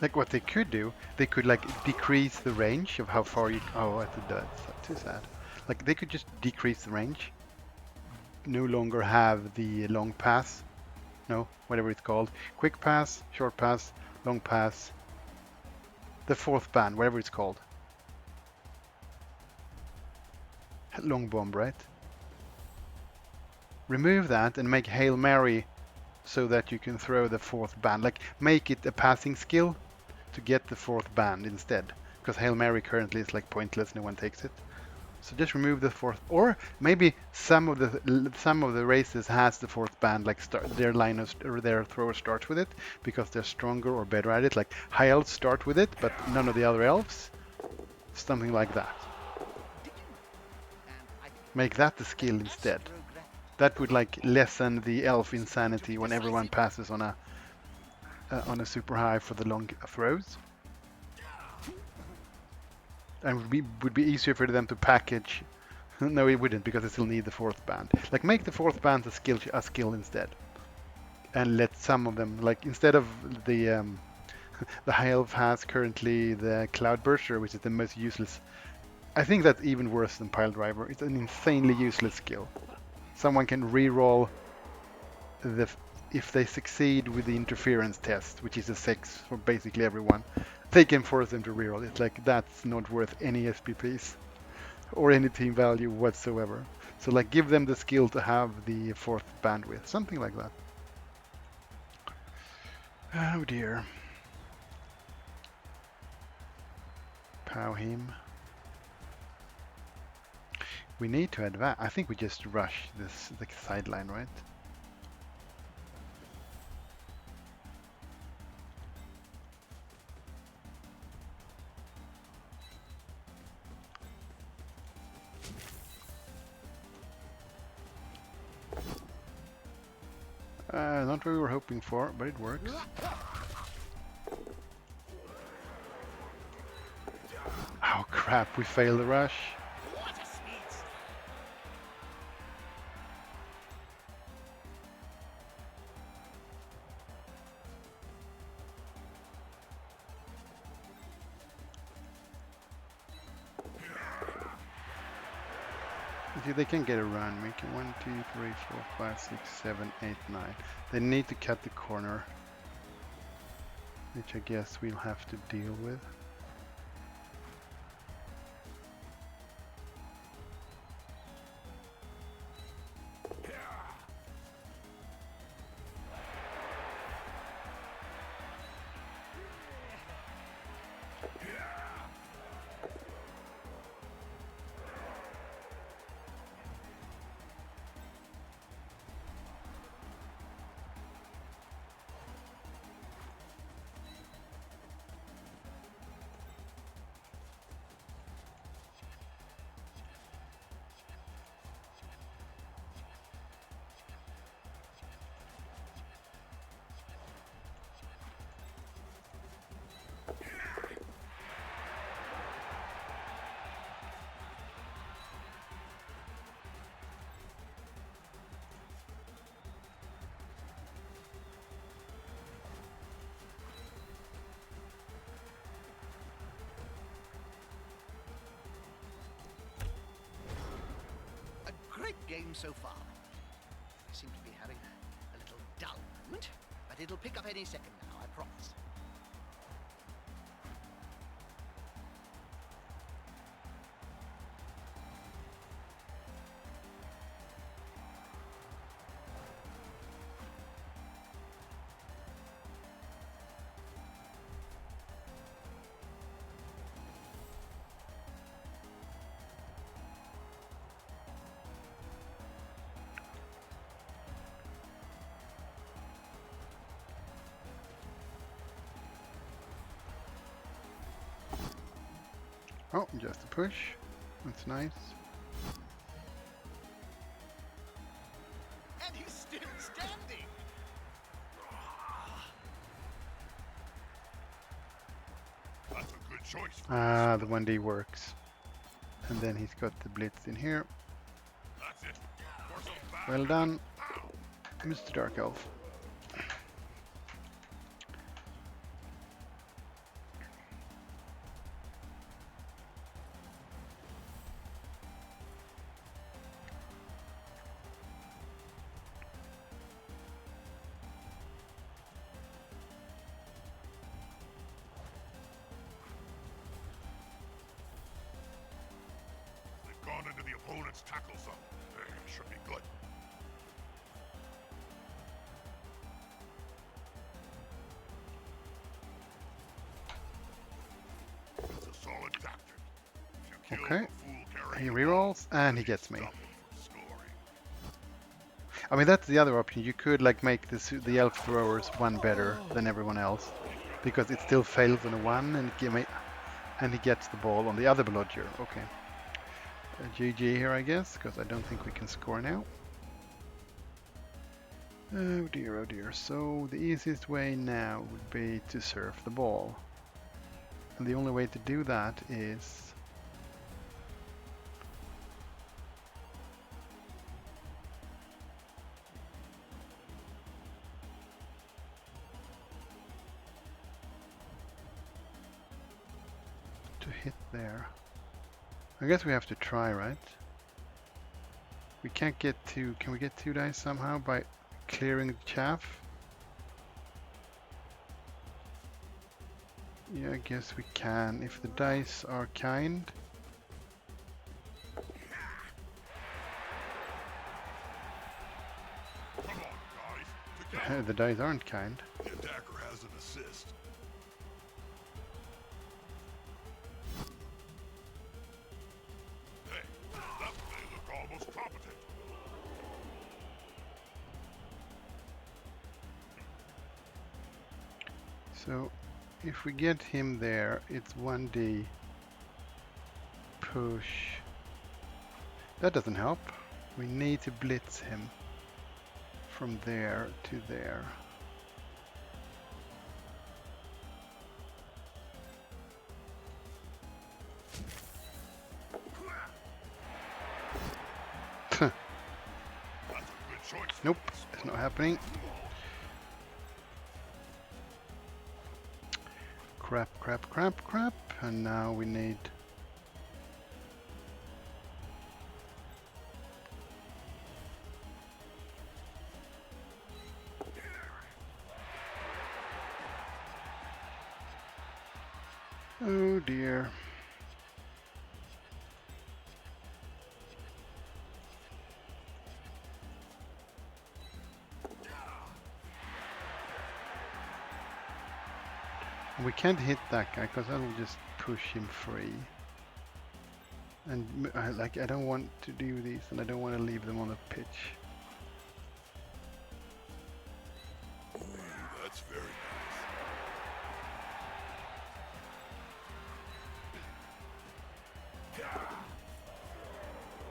D: Like what they could do, they could like decrease the range of how far you. Oh, that's too sad. Like they could just decrease the range. No longer have the long pass. No, whatever it's called. Quick pass, short pass, long pass. The fourth ban, whatever it's called. Long bomb, right? Remove that and make Hail Mary so that you can throw the fourth band. Like make it a passing skill to get the fourth band instead. Because Hail Mary currently is like pointless, no one takes it. So just remove the fourth, or maybe some of the races has the fourth band, like their liners or their thrower starts with it because they're stronger or better at it. Like high elves start with it, but none of the other elves. Something like that. Make that the skill instead. That would like lessen the elf insanity when everyone passes on a super high for the long throws. And would be easier for them to package. No, it wouldn't, because they still need the fourth band. Like make the fourth band a skill instead, and let some of them, like instead of the the high elf has currently the Cloud Burster, which is the most useless. I think that's even worse than Pile Driver. It's an insanely useless skill. Someone can re-roll the if they succeed with the interference test, which is a 6 for basically everyone, they can force them to reroll. It's like that's not worth any SPPs or any team value whatsoever. So like give them the skill to have the 4th bandwidth, something like that. Oh dear. Pow him. We need to advance. I think we just rush this the sideline, right? Not what we were hoping for, but it works. Oh crap, we failed the rush.
B: What a sneeze!
D: See, they can get a run. We can 1, 2, 3, 4, 5, 6, 7, 8, 9. They need to cut the corner, which I guess we'll have to deal with.
B: Great game so far. They seem to be having a little dull moment, but it'll pick up any second now, I promise.
D: Oh, just a push. That's nice.
B: And he's still standing!
A: That's a good choice.
D: Ah, the 1D works. And then he's got the blitz in here.
A: That's it. Force 'em back.
D: Well done,
A: Pow.
D: Mr. Dark Elf.
A: They've gone into the opponent's tackle zone. Should be good. It's a solid tactic. If you kill
D: Okay.
A: the fool carrying
D: He
A: the
D: rerolls
A: ball,
D: and he
A: you
D: gets me.
A: stop him from scoring.
D: I mean, that's the other option. You could like make the elf throwers one better than everyone else, because it still fails on a 1 and he gets the ball on the other blodger. Okay. GG here, I guess, because I don't think we can score now. Oh dear, oh dear. So the easiest way now would be to surf the ball. And the only way to do that is to hit there. I guess we have to try, right? We can't get 2. Can we get 2 dice somehow by clearing the chaff? Yeah, I guess we can, if the dice are kind.
A: Come on, guys. Together.
D: The dice aren't kind.
A: The attacker has an assist. Hey, that they look almost competent.
D: So, if we get him there, it's 1D push. That doesn't help. We need to blitz him from there to there.
A: That's a good choice.
D: Nope, it's not happening. Crap, crap, crap, crap. And now we need... Oh dear. We can't hit that guy because that will just push him free. And I don't want to do these, and I don't want to leave them on the pitch.
A: Ooh, that's very nice.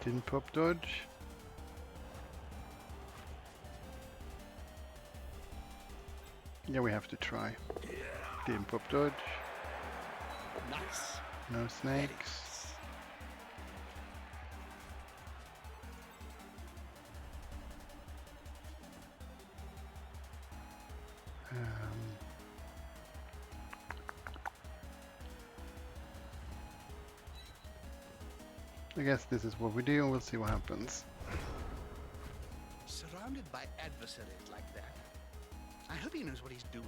D: Didn't pop dodge. Yeah, we have to try. Didn't pop dodge.
B: Nice.
D: No snakes. I guess this is what we do, and we'll see what happens.
B: Surrounded by adversaries like that, I hope he knows what he's doing.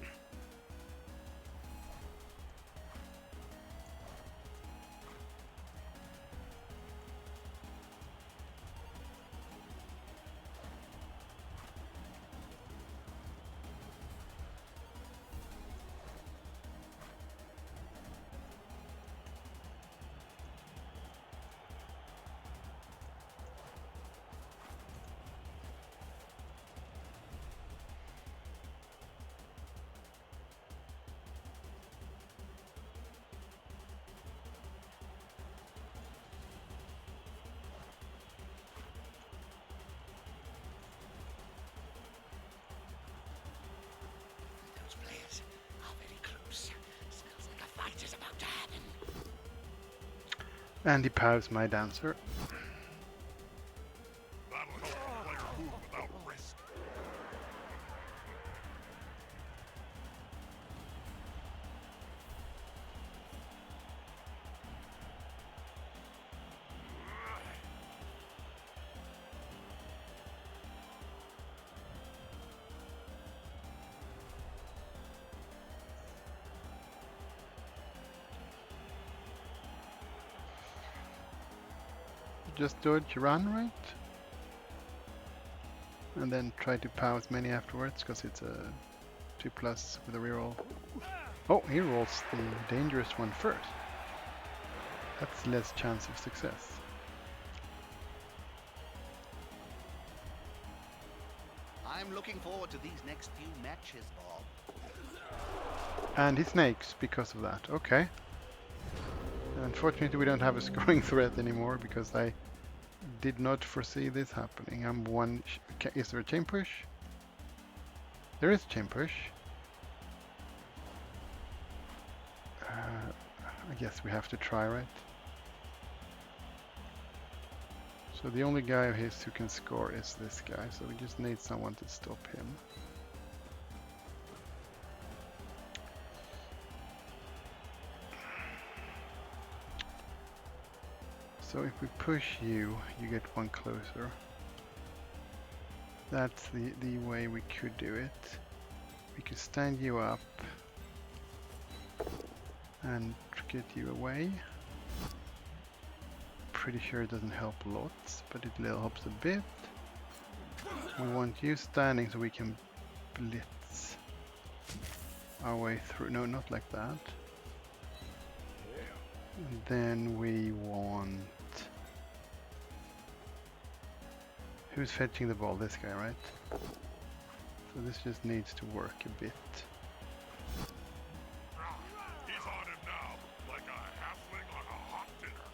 B: Those players are very close. Smells like a fight is about to happen.
D: And he powers my dancer.
A: That'll help the player move without risk.
D: Just dodge run, right? And then try to pow as many afterwards, because it's a 2+ with a reroll. Oh, he rolls the dangerous one first. That's less chance of success.
B: I'm looking forward to these next few matches, Bob.
D: And he snakes because of that. Okay. Unfortunately, we don't have a scoring threat anymore because I did not foresee this happening. I'm one. Is there a chain push? There is a chain push. I guess we have to try, right? So the only guy of his who can score is this guy, so we just need someone to stop him. So if we push you, you get one closer. That's the way we could do it. We could stand you up and get you away. Pretty sure it doesn't help lots, but it helps a bit. We want you standing so we can blitz our way through. No, not like that. And then we want... Who's fetching the ball? This guy, right? So this just needs to work a bit.
A: He's on him now, like a halfling on a hot dinner.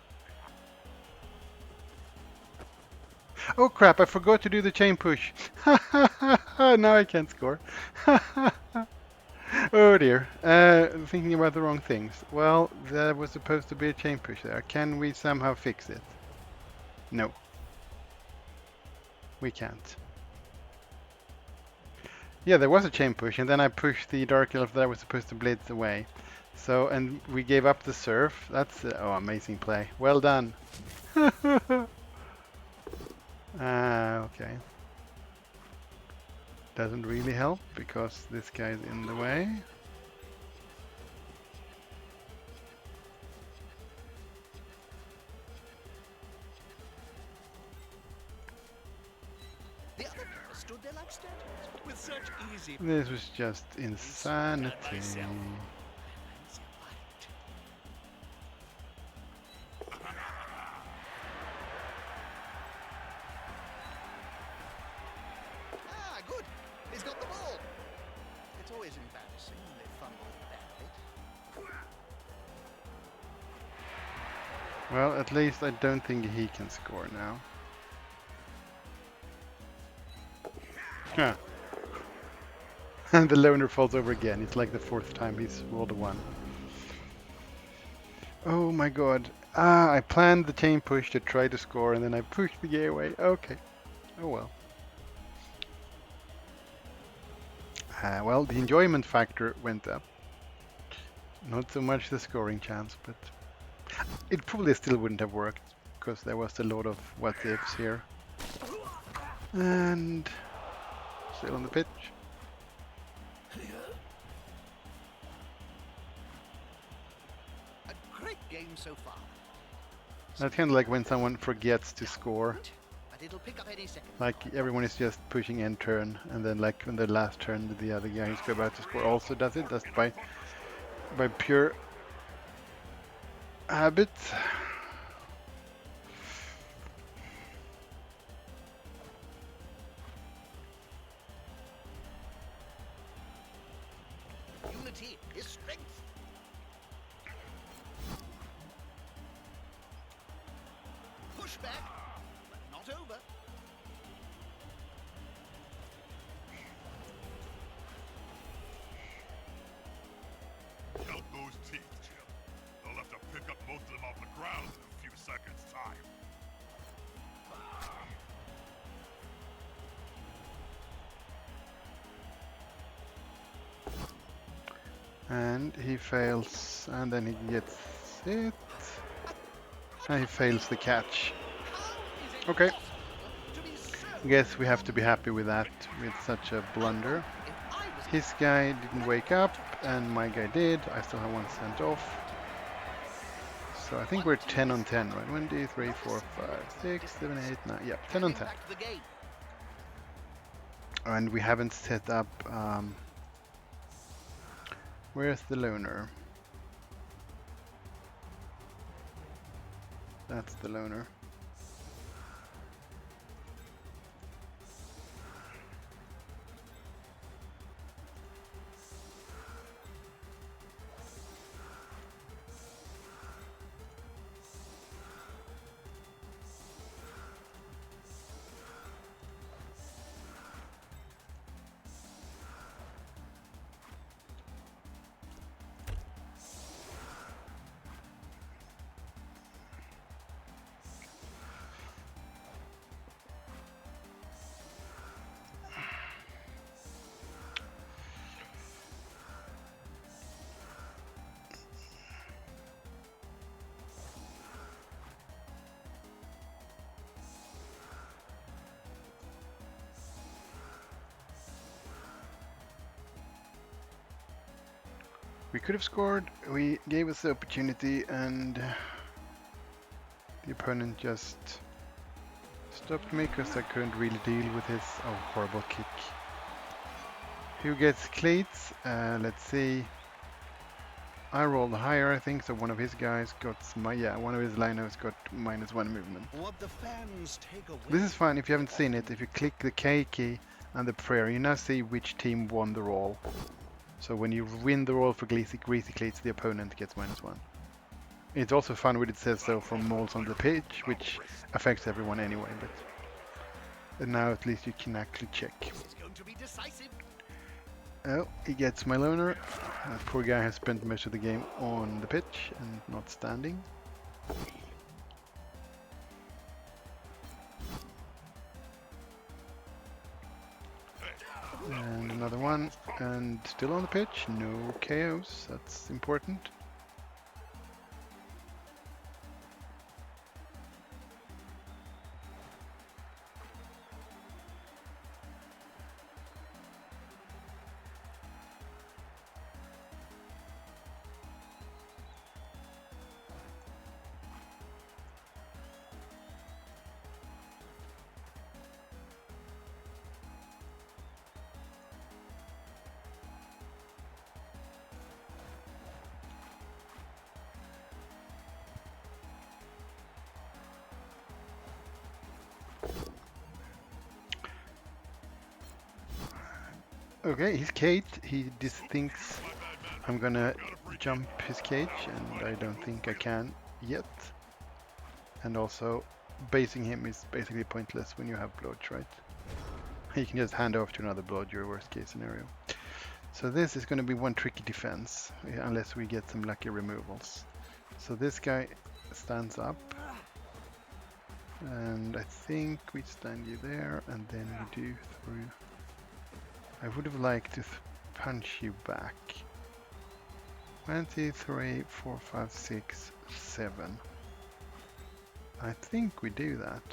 D: Oh crap, I forgot to do the chain push. Now I can't score. Oh dear. Thinking about the wrong things. Well, there was supposed to be a chain push there. Can we somehow fix it? No. We can't. Yeah, there was a chain push, and then I pushed the Dark Elf that I was supposed to blitz away. So, and we gave up the surf. That's oh, amazing play. Well done. Okay. Doesn't really help because this guy's in the way.
B: The other pair stood there like statues.
C: With such easy...
D: This was just insanity.
B: Ah, good. He's got the ball. It's always embarrassing when they fumble badly.
D: Well, at least I don't think he can score now. Huh. And the loner falls over again. It's like the 4th time he's rolled a 1. Oh my god. Ah, I planned the chain push to try to score and then I pushed the guy away. Okay. Oh well. Well, the enjoyment factor went up. Not so much the scoring chance, but it probably still wouldn't have worked because there was a lot of what ifs here. And still on the pitch.
B: A great game so far.
D: That's kind of like when someone forgets to score.
B: But it'll pick up any second.
D: Like everyone is just pushing end turn, and then like on the last turn, the other guy who's about to score also does it. That's by pure habit.
B: Unity is strength. Push back, but not over.
A: Count those teeth, Jim. They'll have to pick up most of them off the ground in a few seconds' time.
D: And he fails, and then he gets it. And he fails the catch. Okay. Guess we have to be happy with that, with such a blunder. His guy didn't wake up, and my guy did. I still have 1 sent off. So I think we're 10 on 10, right? 1, 2, 3, 4, 5, 6, 7, 8, 9. Yeah, 10 on 10. And we haven't set up... where's the loner? That's the loner. We could have scored. We gave us the opportunity, and the opponent just stopped me because I couldn't really deal with his horrible kick. Who gets cleats? Let's see. I rolled higher, I think, so one of his guys got one of his linos got -1 movement.
C: What the fans take away.
D: This is fun if you haven't seen it. If you click the K key and the prayer, you now see which team won the roll. So when you win the roll for Greasy Cleats, the opponent gets -1. It's also fun when it says so from moles on the pitch, which affects everyone anyway, but now at least you can actually check.
B: It's going to be decisive.
D: Oh, he gets my loner. That poor guy has spent most of the game on the pitch and not standing. And another one, and still on the pitch, no KOs, that's important. Okay, he's caged. He just thinks I'm gonna jump his cage, and I don't think I can yet. And also, basing him is basically pointless when you have blodge, right? You can just hand off to another blodge, your worst case scenario. So this is gonna be one tricky defense, unless we get some lucky removals. So this guy stands up, and I think we stand you there, and then we do through. I would have liked to punch you back. 1, 2, 3, 4, 5, 6, 7. I think we do that.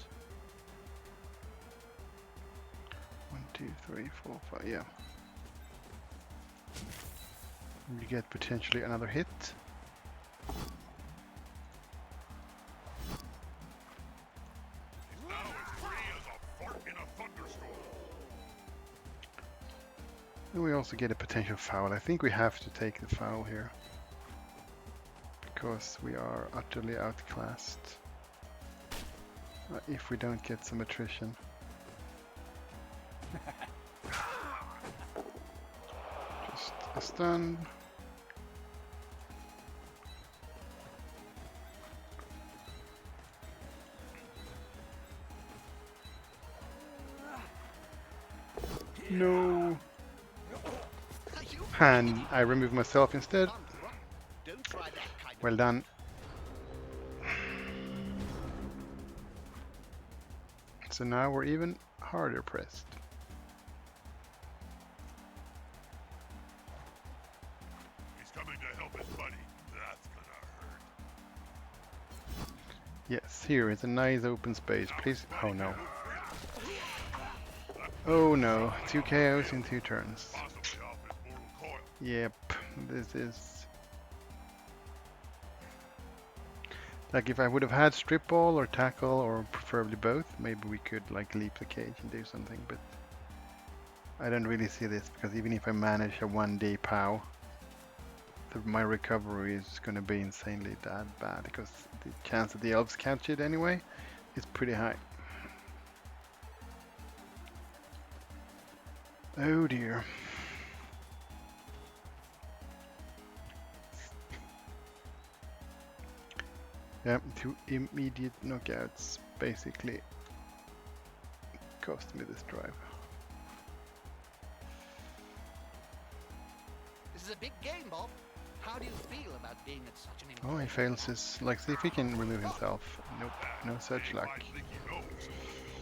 D: 1, 2, 3, 4, 5, yeah. You get potentially another hit.
A: Now as free as a fart in a thunderstorm.
D: And we also get a potential foul. I think we have to take the foul here, because we are utterly outclassed. If we don't get some attrition. Just a stun. No. And I remove myself instead.
B: Don't try that kind of
D: Well done. So now we're even harder pressed.
A: He's coming to help his buddy. That's gonna hurt.
D: Yes, here is a nice open space. Please. Oh no. Oh no. 2 KOs in 2 turns.
A: Possibly off his mortal coil.
D: Yep. This is. Like if I would have had strip ball or tackle, or preferably both, maybe we could like leap the cage and do something, but I don't really see this, because even if I manage a 1D POW, my recovery is going to be insanely bad, because the chance that the elves catch it anyway is pretty high. Oh dear. Yeah, 2 immediate knockouts basically cost me this drive.
B: This is a big game, Bob. How do you feel about being at such an
D: Oh, he
B: important
D: fails his, like, see if he can remove himself. Nope, no such luck.
A: I think he knows.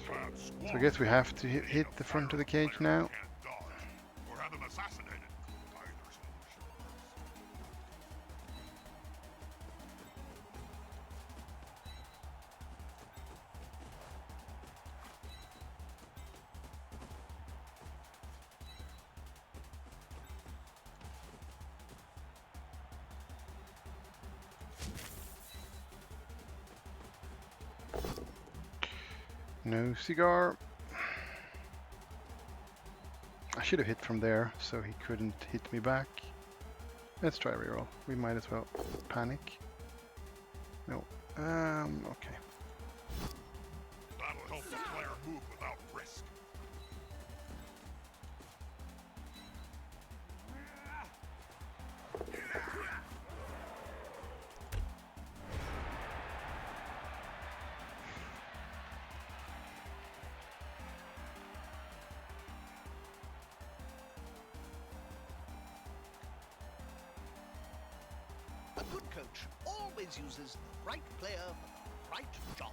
A: Crowd
D: So I guess we have to hit the front of the cage now.
A: can't dodge. Or have him assassinated. Either solution.
D: No cigar. I should have hit from there, so he couldn't hit me back. Let's try reroll. We might as well panic. No. Okay.
A: That'll help the player move without risk.
B: A good coach always uses the right player for the right job.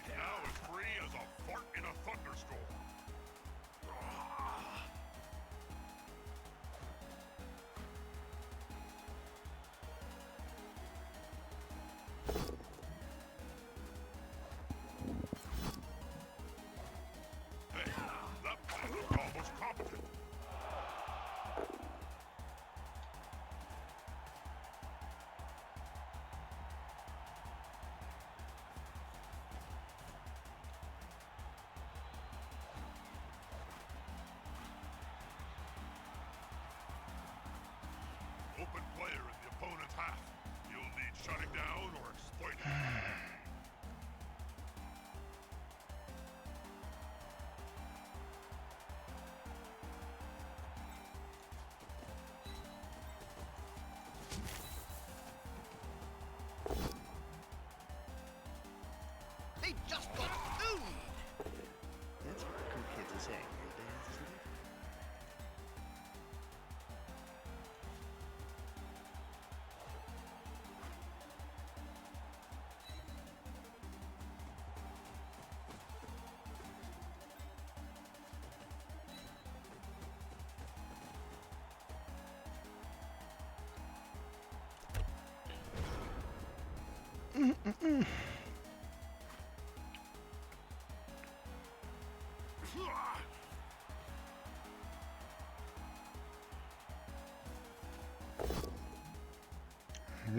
A: Now as free as a fart in a thunderstorm. Hey, that plan looked almost competent. Open player in the opponent's half. You'll need shutting down or exploiting.
B: They just got owned! That's what cool kids are saying these days, isn't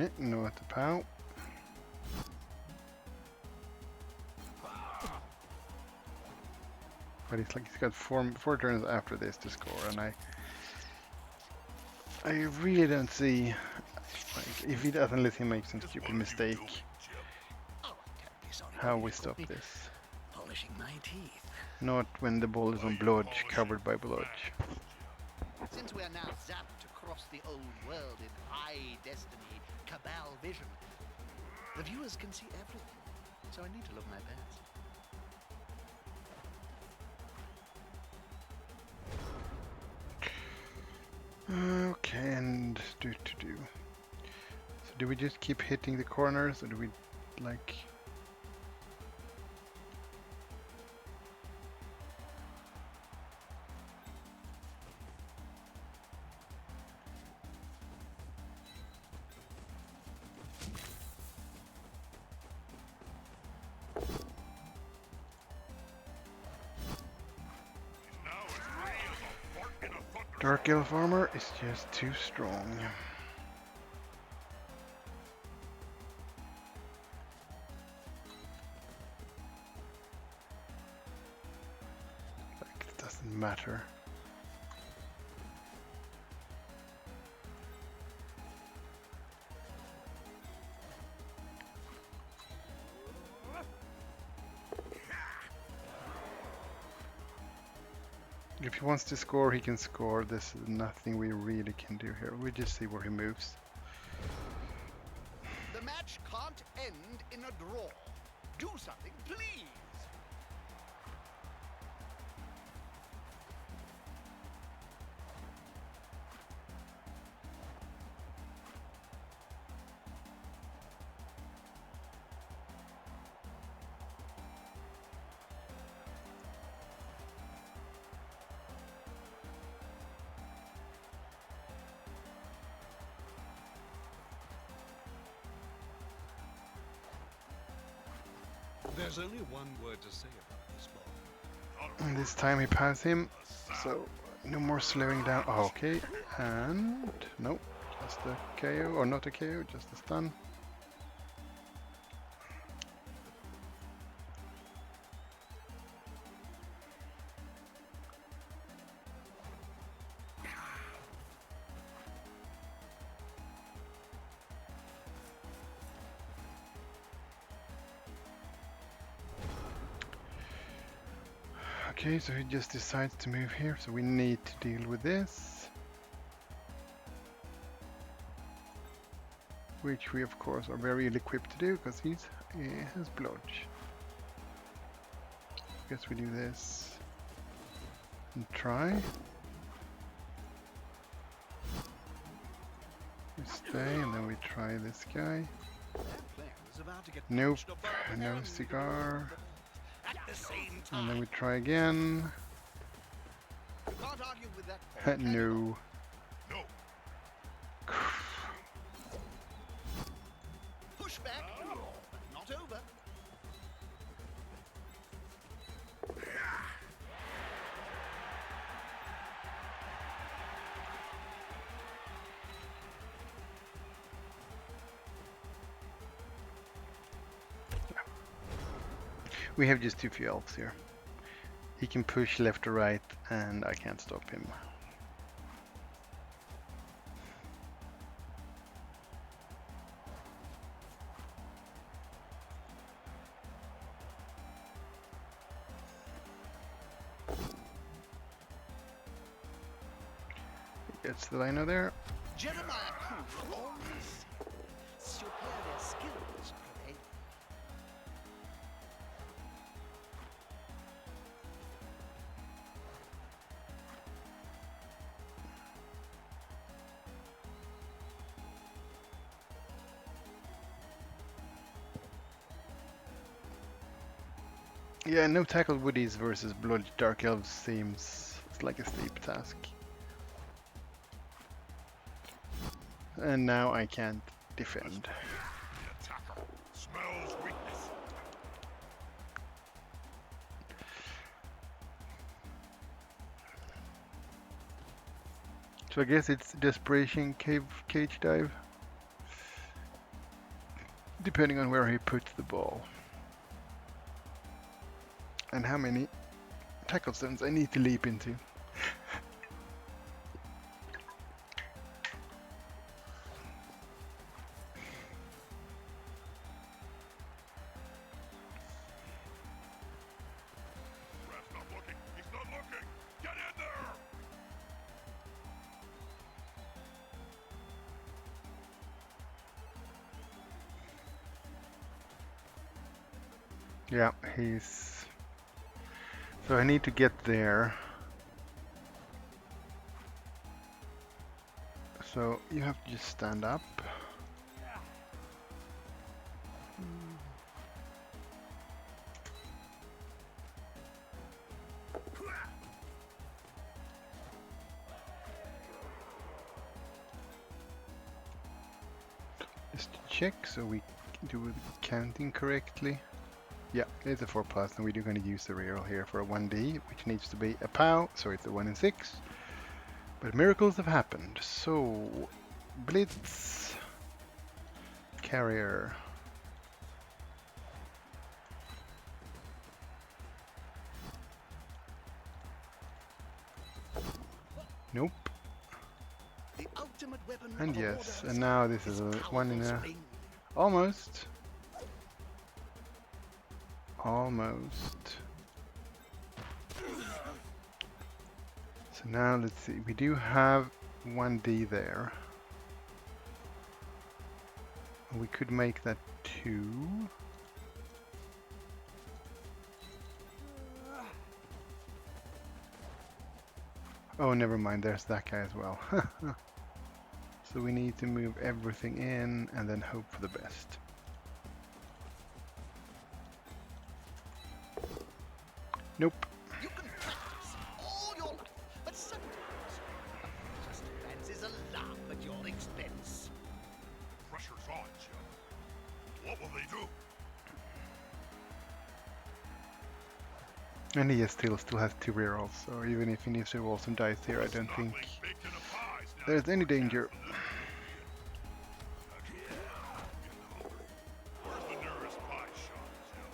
B: it?
D: No at the pow. But he's got four turns after this to score, and I really don't see, like, if he doesn't let him make some stupid mistake,
B: Oh, I'm terribly sorry.
D: how we
B: Caught
D: stop
B: me
D: this.
B: polishing my teeth.
D: Not when the ball is on blodge, covered by blodge.
B: Since we are now zapped across the old world in high destiny, cabal vision, the viewers can see everything. So I need to look my best.
D: Okay, and do. So do we just keep hitting the corners, or do we, like...
A: Now as free as a fart in a thunderstorm.
D: Dark Elf armor is just too strong. Like, it doesn't matter. If he wants to score, he can score. There's nothing we really can do here. We just see where he moves.
B: The match can't end in a draw. Do something, please.
E: There's only one word to say about this ball.
D: And this time he pass him, so no more slowing down. Oh, okay, and no, just a KO, or not a KO, just a stun. Okay, so he just decides to move here, so we need to deal with this. Which we of course are very ill equipped to do because he has blodge. Guess we do this and try. We stay and then we try this guy.
C: That plan is about to get
D: Nope,
C: punched apart
D: no
C: and
D: cigar.
C: at the same
D: And
C: time.
D: then we try again.
B: You can't argue with that point, can you?
D: No.
A: No.
B: Push back, but not over.
D: We have just too few elves here. He can push left or right and I can't stop him. Gets the liner there.
B: Jeremiah Crew always said superior skills prevail.
D: Yeah, no tackle woodies versus blood dark elves seems like a steep task. And now I can't defend.
A: The attacker smells weakness.
D: So I guess it's desperation cage dive. Depending on where he puts the ball. And how many tackle stones I need to leap into.
A: Ref's not looking. He's not looking. Get in there.
D: Yeah, he's... So I need to get there. So you have to just stand up. Just to check so we do the counting correctly. Yeah, it's a 4+, and we're going to use the reroll here for a 1D, which needs to be a POW, so it's a 1 in 6. But miracles have happened, so... Blitz... Carrier... Nope.
B: The ultimate weapon
D: And
B: of a
D: yes,
B: warrior
D: and now this is a
B: powerful
D: 1 in a...
B: spring.
D: Almost. Almost. So now let's see, we do have 1D there. We could make that 2. Oh, never mind, there's that guy as well. So we need to move everything in and then hope for the best. Nope.
B: You can practice all your life, but sometimes just fancies a laugh at your expense.
A: Pressure's on, Jim. What will they do?
D: And he still has 2 rerolls, so even if he needs to roll some dice here, I don't think
A: Snotling baked in a pie's now
D: there's any danger.
A: Where's the nearest pie shop, Jim?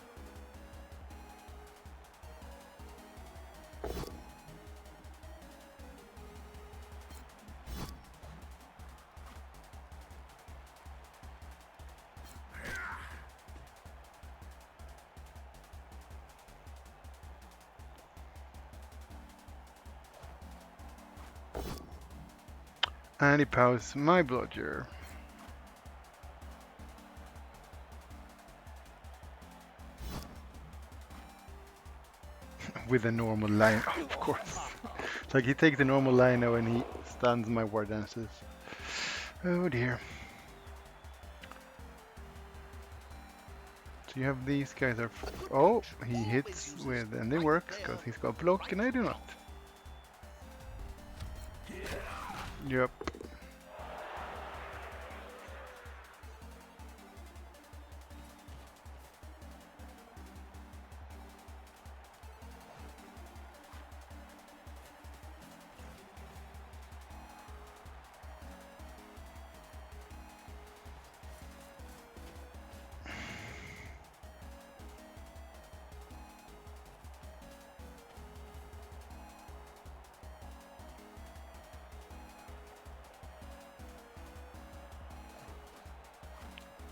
D: And he pows my blodger. With a normal line, of course. Like he takes the normal lino and he stuns my war dances. Oh dear. So you have these guys are... Oh, he hits with... and it works because he's got block and I do not. Yep.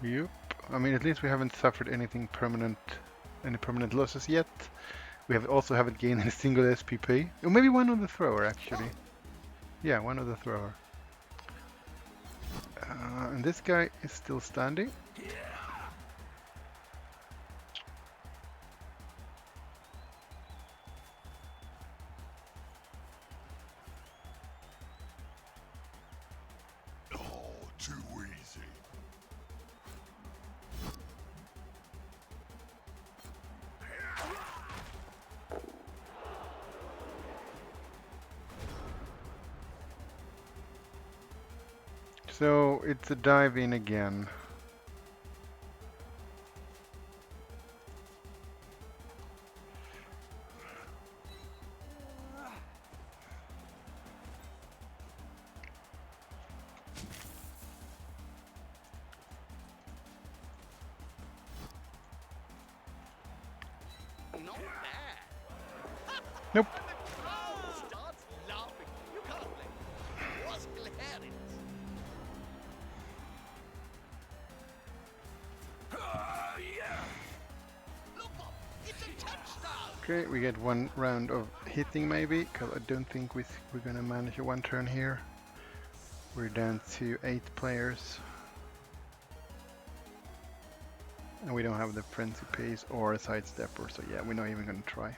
D: Yep. I mean, at least we haven't suffered anything permanent, any permanent losses yet. We also haven't gained a single SPP. Or maybe one on the thrower, actually. Yeah, one on the thrower. And this guy is still standing.
A: Oh, too easy.
D: So it's a dive in again.
B: Not bad.
D: Nope.
B: Starts laughing. You can't blame him. It was hilarious. Look, Bob, it's a touchdown.
D: Okay, we get one round of hitting maybe, because I don't think we're gonna manage a one turn here. We're down to 8 players. And we don't have the Principes or a sidestepper, so yeah, we're not even gonna try.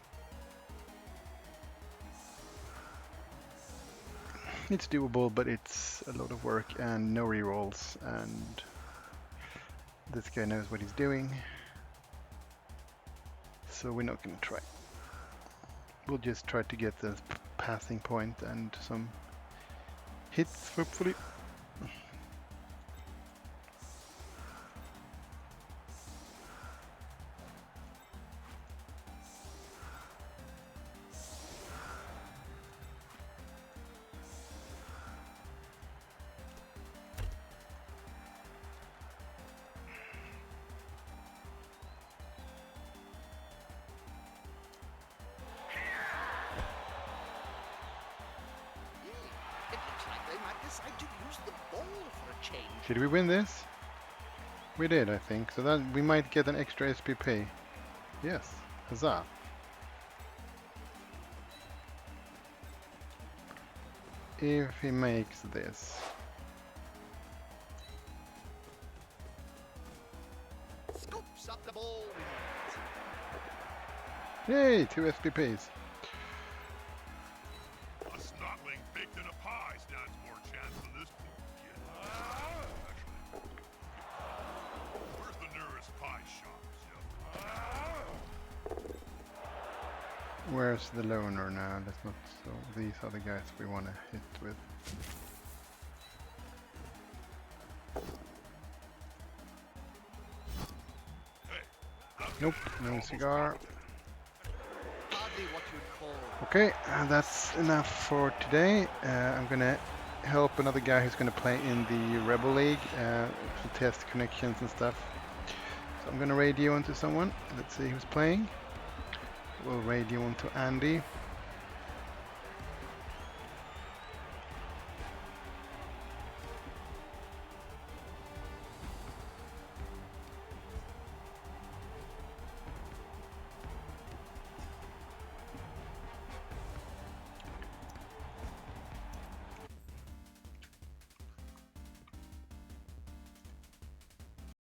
D: It's doable, but it's a lot of work and no rerolls, and this guy knows what he's doing. So we're not gonna try. We'll just try to get the passing point and some hits, hopefully.
B: It looks like they might decide to use the ball for a change.
D: Did we win this? We did, I think. So that we might get an extra SPP. Yes. Huzzah. If he makes this.
B: Scoops up the ball.
D: Yay, 2 SPPs.
A: A snotling baked in a pie stands more chance than this poor kid. Actually, where's the nearest pie shop, Zip?
D: Where's the loner now? Let's not. So these are the guys we want to hit with. Nope, no cigar.
B: Hardly what you'd call.
D: Okay, that's enough for today. I'm gonna help another guy who's gonna play in the Rebel League to test connections and stuff. So I'm gonna radio onto someone. Let's see who's playing. We'll radio onto Andy.